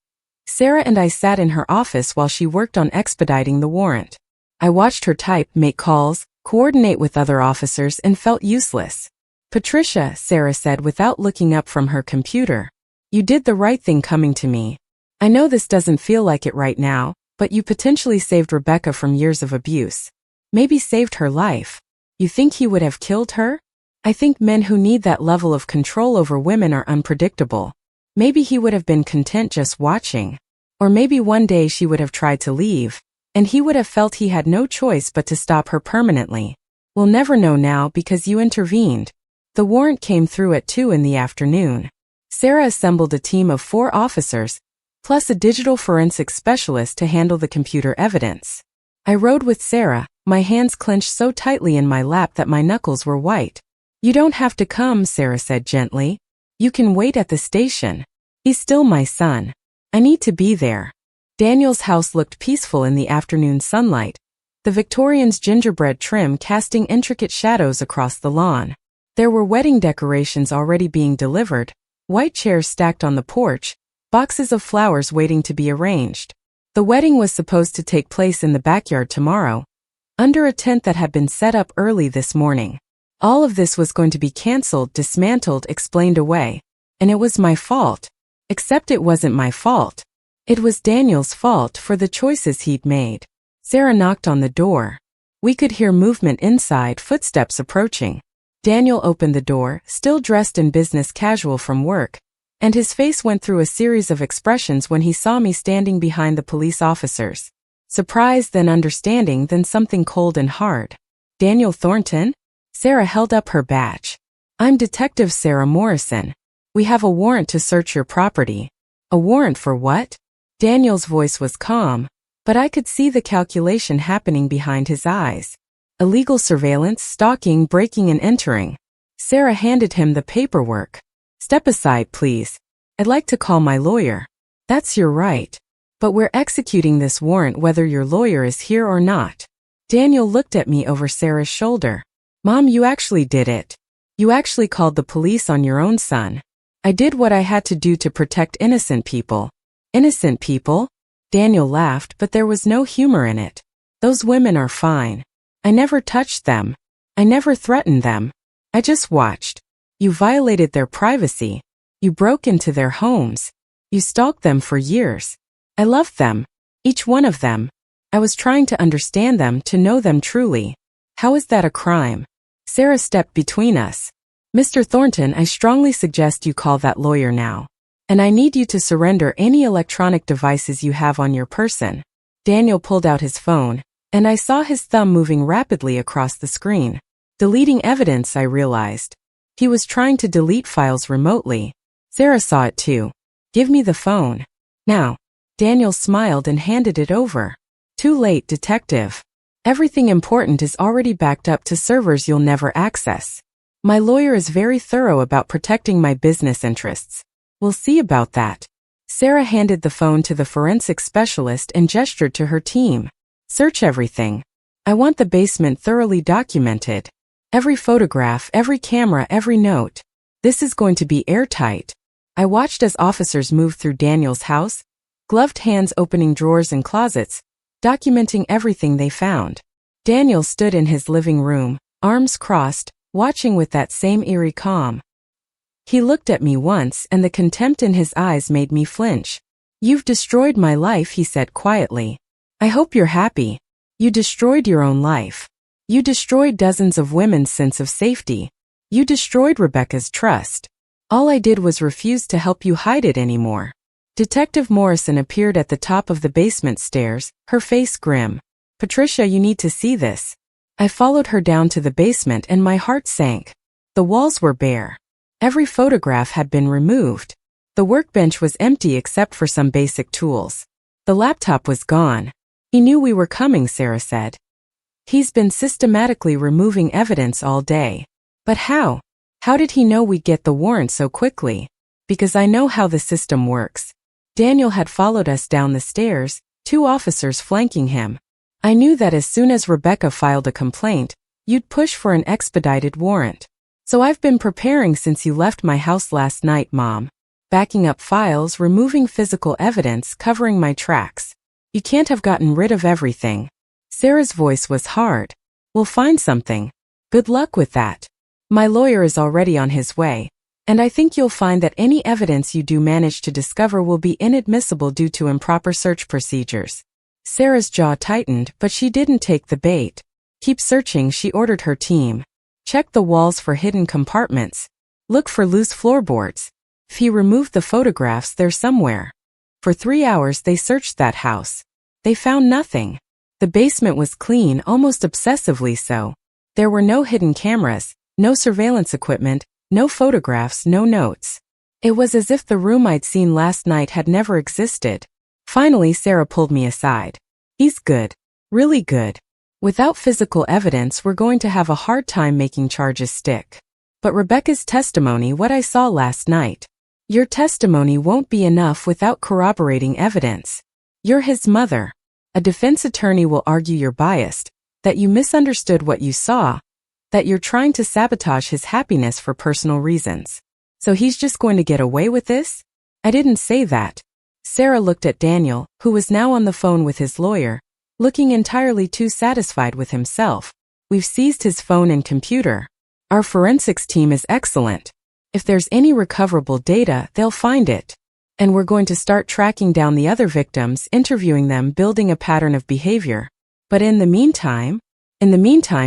Sarah and I sat in her office while she worked on expediting the warrant. I watched her type, make calls, coordinate with other officers, and felt useless. Patricia, Sarah said without looking up from her computer. You did the right thing coming to me. I know this doesn't feel like it right now, but you potentially saved Rebecca from years of abuse. Maybe saved her life. You think he would have killed her? I think men who need that level of control over women are unpredictable. Maybe he would have been content just watching. Or maybe one day she would have tried to leave, and he would have felt he had no choice but to stop her permanently. We'll never know now because you intervened. The warrant came through at 2 in the afternoon. Sarah assembled a team of 4 officers, plus a digital forensics specialist to handle the computer evidence. I rode with Sarah, my hands clenched so tightly in my lap that my knuckles were white. You don't have to come, Sarah said gently. You can wait at the station. He's still my son. I need to be there. Daniel's house looked peaceful in the afternoon sunlight, the Victorian's gingerbread trim casting intricate shadows across the lawn. There were wedding decorations already being delivered, white chairs stacked on the porch, boxes of flowers waiting to be arranged. The wedding was supposed to take place in the backyard tomorrow, under a tent that had been set up early this morning. All of this was going to be cancelled, dismantled, explained away. And it was my fault. Except it wasn't my fault. It was Daniel's fault for the choices he'd made. Sarah knocked on the door. We could hear movement inside, footsteps approaching. Daniel opened the door, still dressed in business casual from work, And his face went through a series of expressions when he saw me standing behind the police officers. Surprise, then understanding, then something cold and hard. Daniel Thornton? Sarah held up her badge. I'm Detective Sarah Morrison. We have a warrant to search your property. A warrant for what? Daniel's voice was calm, but I could see the calculation happening behind his eyes. Illegal surveillance, stalking, breaking and entering. Sarah handed him the paperwork. Step aside, please. I'd like to call my lawyer. That's your right. But we're executing this warrant whether your lawyer is here or not. Daniel looked at me over Sarah's shoulder. Mom, you actually did it. You actually called the police on your own son. I did what I had to do to protect innocent people. Innocent people? Daniel laughed, but there was no humor in it. Those women are fine. I never touched them. I never threatened them. I just watched. You violated their privacy. You broke into their homes. You stalked them for years. I loved them. Each one of them. I was trying to understand them, to know them truly. How is that a crime? Sarah stepped between us. Mr. Thornton, I strongly suggest you call that lawyer now. And I need you to surrender any electronic devices you have on your person. Daniel pulled out his phone, and I saw his thumb moving rapidly across the screen. Deleting evidence, I realized. He was trying to delete files remotely. Sarah saw it too. Give me the phone. Now. Daniel smiled and handed it over. Too late, detective. Everything important is already backed up to servers you'll never access. My lawyer is very thorough about protecting my business interests. We'll see about that. Sarah handed the phone to the forensic specialist and gestured to her team. Search everything. I want the basement thoroughly documented. Every photograph, every camera, every note. This is going to be airtight. I watched as officers moved through Daniel's house, gloved hands opening drawers and closets, documenting everything they found. Daniel stood in his living room, arms crossed, watching with that same eerie calm. He looked at me once, and the contempt in his eyes made me flinch. You've destroyed my life, he said quietly. I hope you're happy. You destroyed your own life. You destroyed dozens of women's sense of safety. You destroyed Rebecca's trust. All I did was refuse to help you hide it anymore. Detective Morrison appeared at the top of the basement stairs, her face grim. Patricia, you need to see this. I followed her down to the basement and my heart sank. The walls were bare. Every photograph had been removed. The workbench was empty except for some basic tools. The laptop was gone. He knew we were coming, Sarah said. He's been systematically removing evidence all day. But how? How did he know we'd get the warrant so quickly? Because I know how the system works. Daniel had followed us down the stairs, 2 officers flanking him. I knew that as soon as Rebecca filed a complaint, you'd push for an expedited warrant. So I've been preparing since you left my house last night, Mom. Backing up files, removing physical evidence, covering my tracks. You can't have gotten rid of everything. Sarah's voice was hard. We'll find something. Good luck with that. My lawyer is already on his way. And I think you'll find that any evidence you do manage to discover will be inadmissible due to improper search procedures. Sarah's jaw tightened, but she didn't take the bait. Keep searching, she ordered her team. Check the walls for hidden compartments. Look for loose floorboards. If he removed the photographs, they're somewhere. For 3 hours they searched that house. They found nothing. The basement was clean, almost obsessively so. There were no hidden cameras, no surveillance equipment, no photographs, no notes. It was as if the room I'd seen last night had never existed. Finally, Sarah pulled me aside. He's good. Really good. Without physical evidence, we're going to have a hard time making charges stick. But Rebecca's testimony, what I saw last night. Your testimony won't be enough without corroborating evidence. You're his mother. A defense attorney will argue you're biased, that you misunderstood what you saw, that you're trying to sabotage his happiness for personal reasons. So he's just going to get away with this? I didn't say that. Sarah looked at Daniel, who was now on the phone with his lawyer, looking entirely too satisfied with himself. We've seized his phone and computer. Our forensics team is excellent. If there's any recoverable data, they'll find it. And we're going to start tracking down the other victims, interviewing them, building a pattern of behavior. But in the meantime,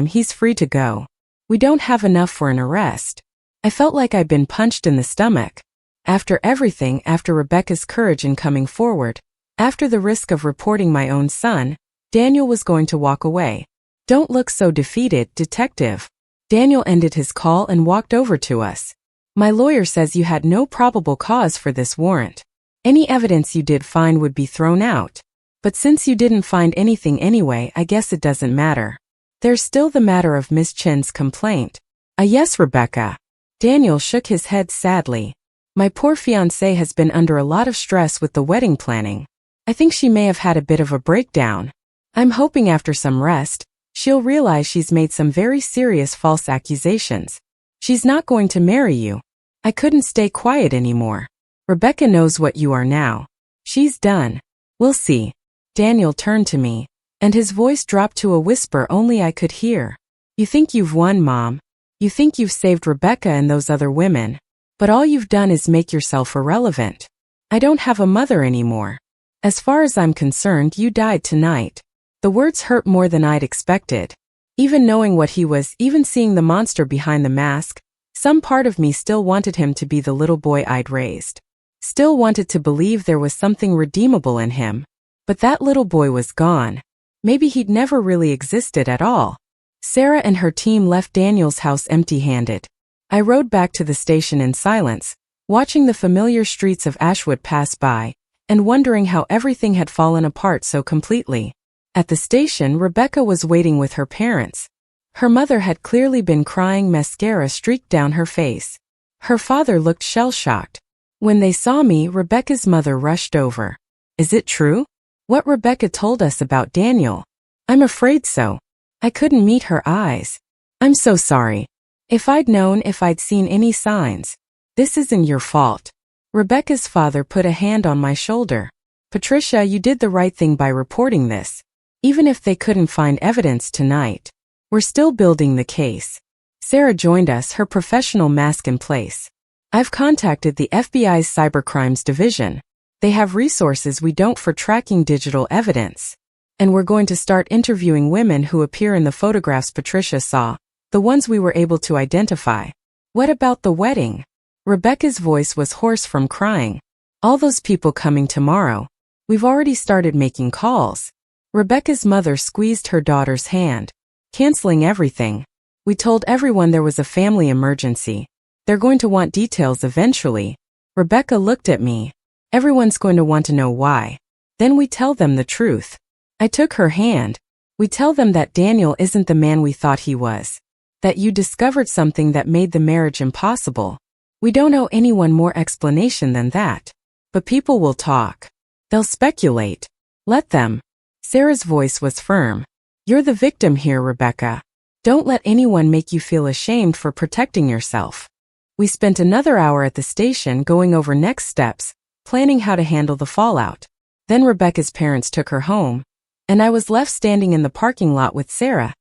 he's free to go. We don't have enough for an arrest. I felt like I'd been punched in the stomach. After everything, after Rebecca's courage in coming forward, after the risk of reporting my own son, Daniel was going to walk away. Don't look so defeated, detective. Daniel ended his call and walked over to us. My lawyer says you had no probable cause for this warrant. Any evidence you did find would be thrown out. But since you didn't find anything anyway, I guess it doesn't matter. There's still the matter of Miss Chen's complaint. Yes, Rebecca. Daniel shook his head sadly. My poor fiancée has been under a lot of stress with the wedding planning. I think she may have had a bit of a breakdown. I'm hoping after some rest, she'll realize she's made some very serious false accusations. She's not going to marry you. I couldn't stay quiet anymore. Rebecca knows what you are now. She's done. We'll see. Daniel turned to me, and his voice dropped to a whisper only I could hear. You think you've won, Mom. You think you've saved Rebecca and those other women. But all you've done is make yourself irrelevant. I don't have a mother anymore. As far as I'm concerned, you died tonight. The words hurt more than I'd expected. Even knowing what he was, even seeing the monster behind the mask, some part of me still wanted him to be the little boy I'd raised. Still wanted to believe there was something redeemable in him. But that little boy was gone. Maybe he'd never really existed at all. Sarah and her team left Daniel's house empty-handed. I rode back to the station in silence, watching the familiar streets of Ashwood pass by, and wondering how everything had fallen apart so completely. At the station, Rebecca was waiting with her parents. Her mother had clearly been crying, mascara streaked down her face. Her father looked shell-shocked. When they saw me, Rebecca's mother rushed over. Is it true? What Rebecca told us about Daniel? I'm afraid so. I couldn't meet her eyes. I'm so sorry. If I'd known, if I'd seen any signs. This isn't your fault. Rebecca's father put a hand on my shoulder. Patricia, you did the right thing by reporting this. Even if they couldn't find evidence tonight. We're still building the case. Sarah joined us, her professional mask in place. I've contacted the FBI's Cybercrimes Division. They have resources we don't for tracking digital evidence. And we're going to start interviewing women who appear in the photographs Patricia saw, the ones we were able to identify. What about the wedding? Rebecca's voice was hoarse from crying. All those people coming tomorrow. We've already started making calls. Rebecca's mother squeezed her daughter's hand. Canceling everything. We told everyone there was a family emergency. They're going to want details eventually. Rebecca looked at me. Everyone's going to want to know why. Then we tell them the truth. I took her hand. We tell them that Daniel isn't the man we thought he was. That you discovered something that made the marriage impossible. We don't owe anyone more explanation than that. But people will talk. They'll speculate. Let them. Sarah's voice was firm. You're the victim here, Rebecca. Don't let anyone make you feel ashamed for protecting yourself. We spent another hour at the station going over next steps, planning how to handle the fallout. Then Rebecca's parents took her home, and I was left standing in the parking lot with Sarah,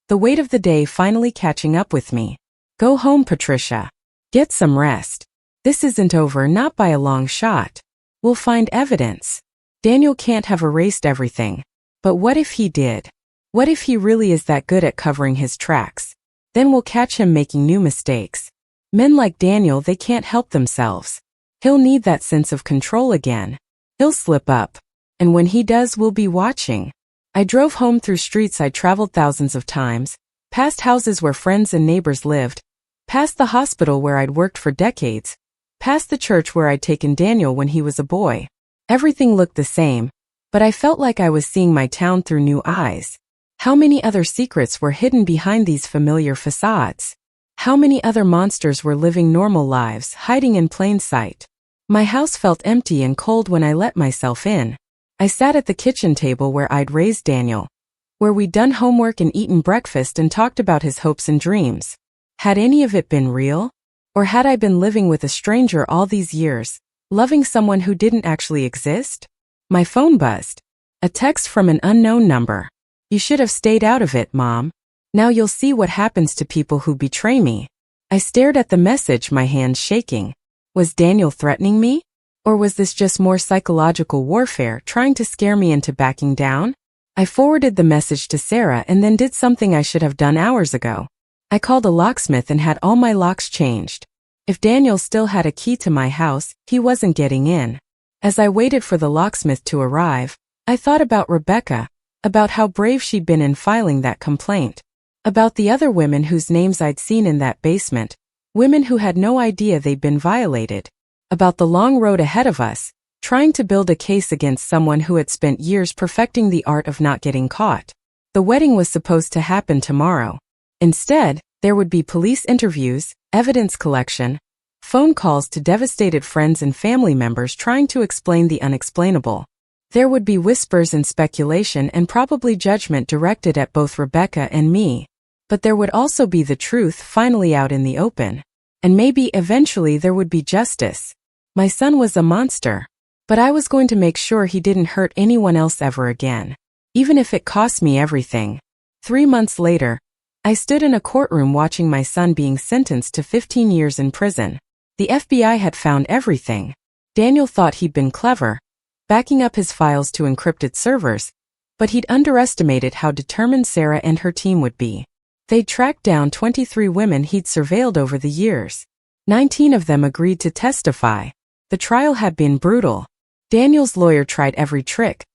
the weight of the day finally catching up with me. Go home, Patricia. Get some rest. This isn't over, not by a long shot. We'll find evidence. Daniel can't have erased everything. But what if he did? What if he really is that good at covering his tracks? Then we'll catch him making new mistakes. Men like Daniel, they can't help themselves. He'll need that sense of control again. He'll slip up. And when he does, we'll be watching. I drove home through streets I'd traveled thousands of times, past houses where friends and neighbors lived, past the hospital where I'd worked for decades, past the church where I'd taken Daniel when he was a boy. Everything looked the same, but I felt like I was seeing my town through new eyes. How many other secrets were hidden behind these familiar facades? How many other monsters were living normal lives, hiding in plain sight? My house felt empty and cold when I let myself in. I sat at the kitchen table where I'd raised Daniel, where we'd done homework and eaten breakfast and talked about his hopes and dreams. Had any of it been real? Or had I been living with a stranger all these years, loving someone who didn't actually exist? My phone buzzed. A text from an unknown number. You should have stayed out of it, Mom. Now you'll see what happens to people who betray me. I stared at the message, my hands shaking. Was Daniel threatening me? Or was this just more psychological warfare, trying to scare me into backing down? I forwarded the message to Sarah and then did something I should have done hours ago. I called a locksmith and had all my locks changed. If Daniel still had a key to my house, he wasn't getting in. As I waited for the locksmith to arrive, I thought about Rebecca, about how brave she'd been in filing that complaint, about the other women whose names I'd seen in that basement, women who had no idea they'd been violated, about the long road ahead of us, trying to build a case against someone who had spent years perfecting the art of not getting caught. The wedding was supposed to happen tomorrow. Instead, there would be police interviews, evidence collection, phone calls to devastated friends and family members trying to explain the unexplainable. There would be whispers and speculation and probably judgment directed at both Rebecca and me. But there would also be the truth finally out in the open. And maybe eventually there would be justice. My son was a monster. But I was going to make sure he didn't hurt anyone else ever again. Even if it cost me everything. 3 months later, I stood in a courtroom watching my son being sentenced to 15 years in prison. The FBI had found everything. Daniel thought he'd been clever, backing up his files to encrypted servers, but he'd underestimated how determined Sarah and her team would be. They'd tracked down 23 women he'd surveilled over the years. 19 of them agreed to testify. The trial had been brutal. Daniel's lawyer tried every trick,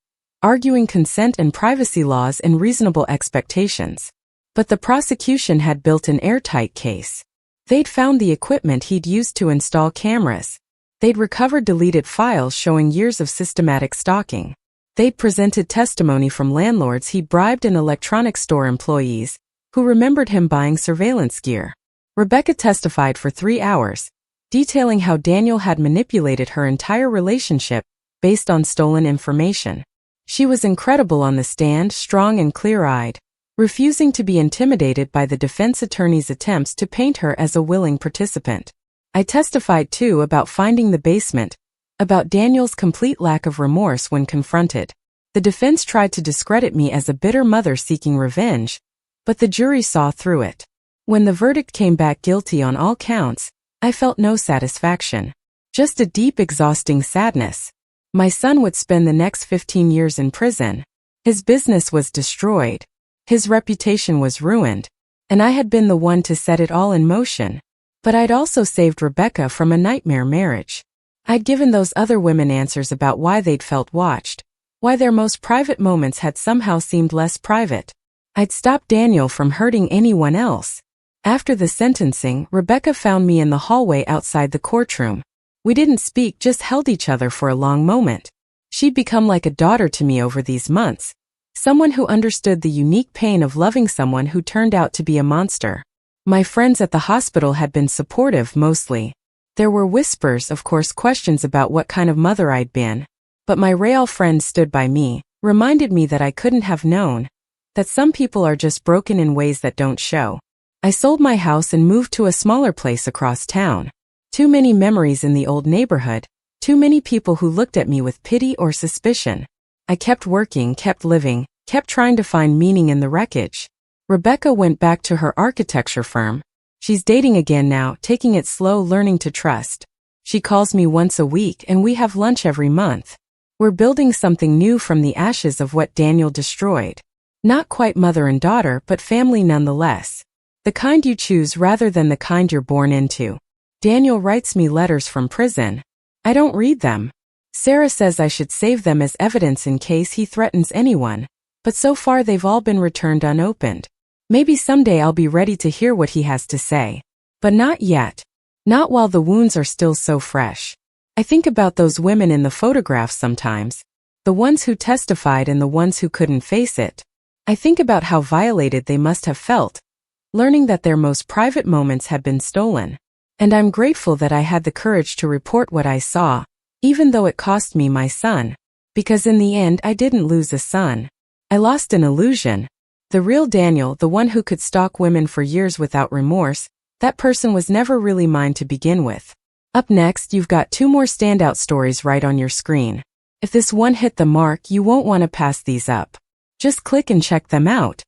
arguing consent and privacy laws and reasonable expectations. But the prosecution had built an airtight case. They'd found the equipment he'd used to install cameras. They'd recovered deleted files showing years of systematic stalking. They'd presented testimony from landlords he'd bribed and electronics store employees, who remembered him buying surveillance gear. Rebecca testified for 3 hours, detailing how Daniel had manipulated her entire relationship based on stolen information. She was incredible on the stand, strong and clear-eyed, refusing to be intimidated by the defense attorney's attempts to paint her as a willing participant. I testified too about finding the basement, about Daniel's complete lack of remorse when confronted. The defense tried to discredit me as a bitter mother seeking revenge, but the jury saw through it. When the verdict came back guilty on all counts, I felt no satisfaction. Just a deep, exhausting sadness. My son would spend the next 15 years in prison. His business was destroyed. His reputation was ruined. And I had been the one to set it all in motion. But I'd also saved Rebecca from a nightmare marriage. I'd given those other women answers about why they'd felt watched, why their most private moments had somehow seemed less private. I'd stopped Daniel from hurting anyone else. After the sentencing, Rebecca found me in the hallway outside the courtroom. We didn't speak, just held each other for a long moment. She'd become like a daughter to me over these months. Someone who understood the unique pain of loving someone who turned out to be a monster. My friends at the hospital had been supportive mostly. There were whispers, of course, questions about what kind of mother I'd been. But my real friend stood by me, reminded me that I couldn't have known, that some people are just broken in ways that don't show. I sold my house and moved to a smaller place across town. Too many memories in the old neighborhood, too many people who looked at me with pity or suspicion. I kept working, kept living, kept trying to find meaning in the wreckage. Rebecca went back to her architecture firm. She's dating again now, taking it slow, learning to trust. She calls me once a week and we have lunch every month. We're building something new from the ashes of what Daniel destroyed. Not quite mother and daughter, but family nonetheless. The kind you choose rather than the kind you're born into. Daniel writes me letters from prison. I don't read them. Sarah says I should save them as evidence in case he threatens anyone, but so far they've all been returned unopened. Maybe someday I'll be ready to hear what he has to say. But not yet. Not while the wounds are still so fresh. I think about those women in the photographs sometimes. The ones who testified and the ones who couldn't face it. I think about how violated they must have felt, learning that their most private moments had been stolen. And I'm grateful that I had the courage to report what I saw, even though it cost me my son. Because in the end I didn't lose a son. I lost an illusion. The real Daniel, the one who could stalk women for years without remorse, that person was never really mine to begin with. Up next, you've got 2 more standout stories right on your screen. If this one hit the mark, you won't want to pass these up. Just click and check them out.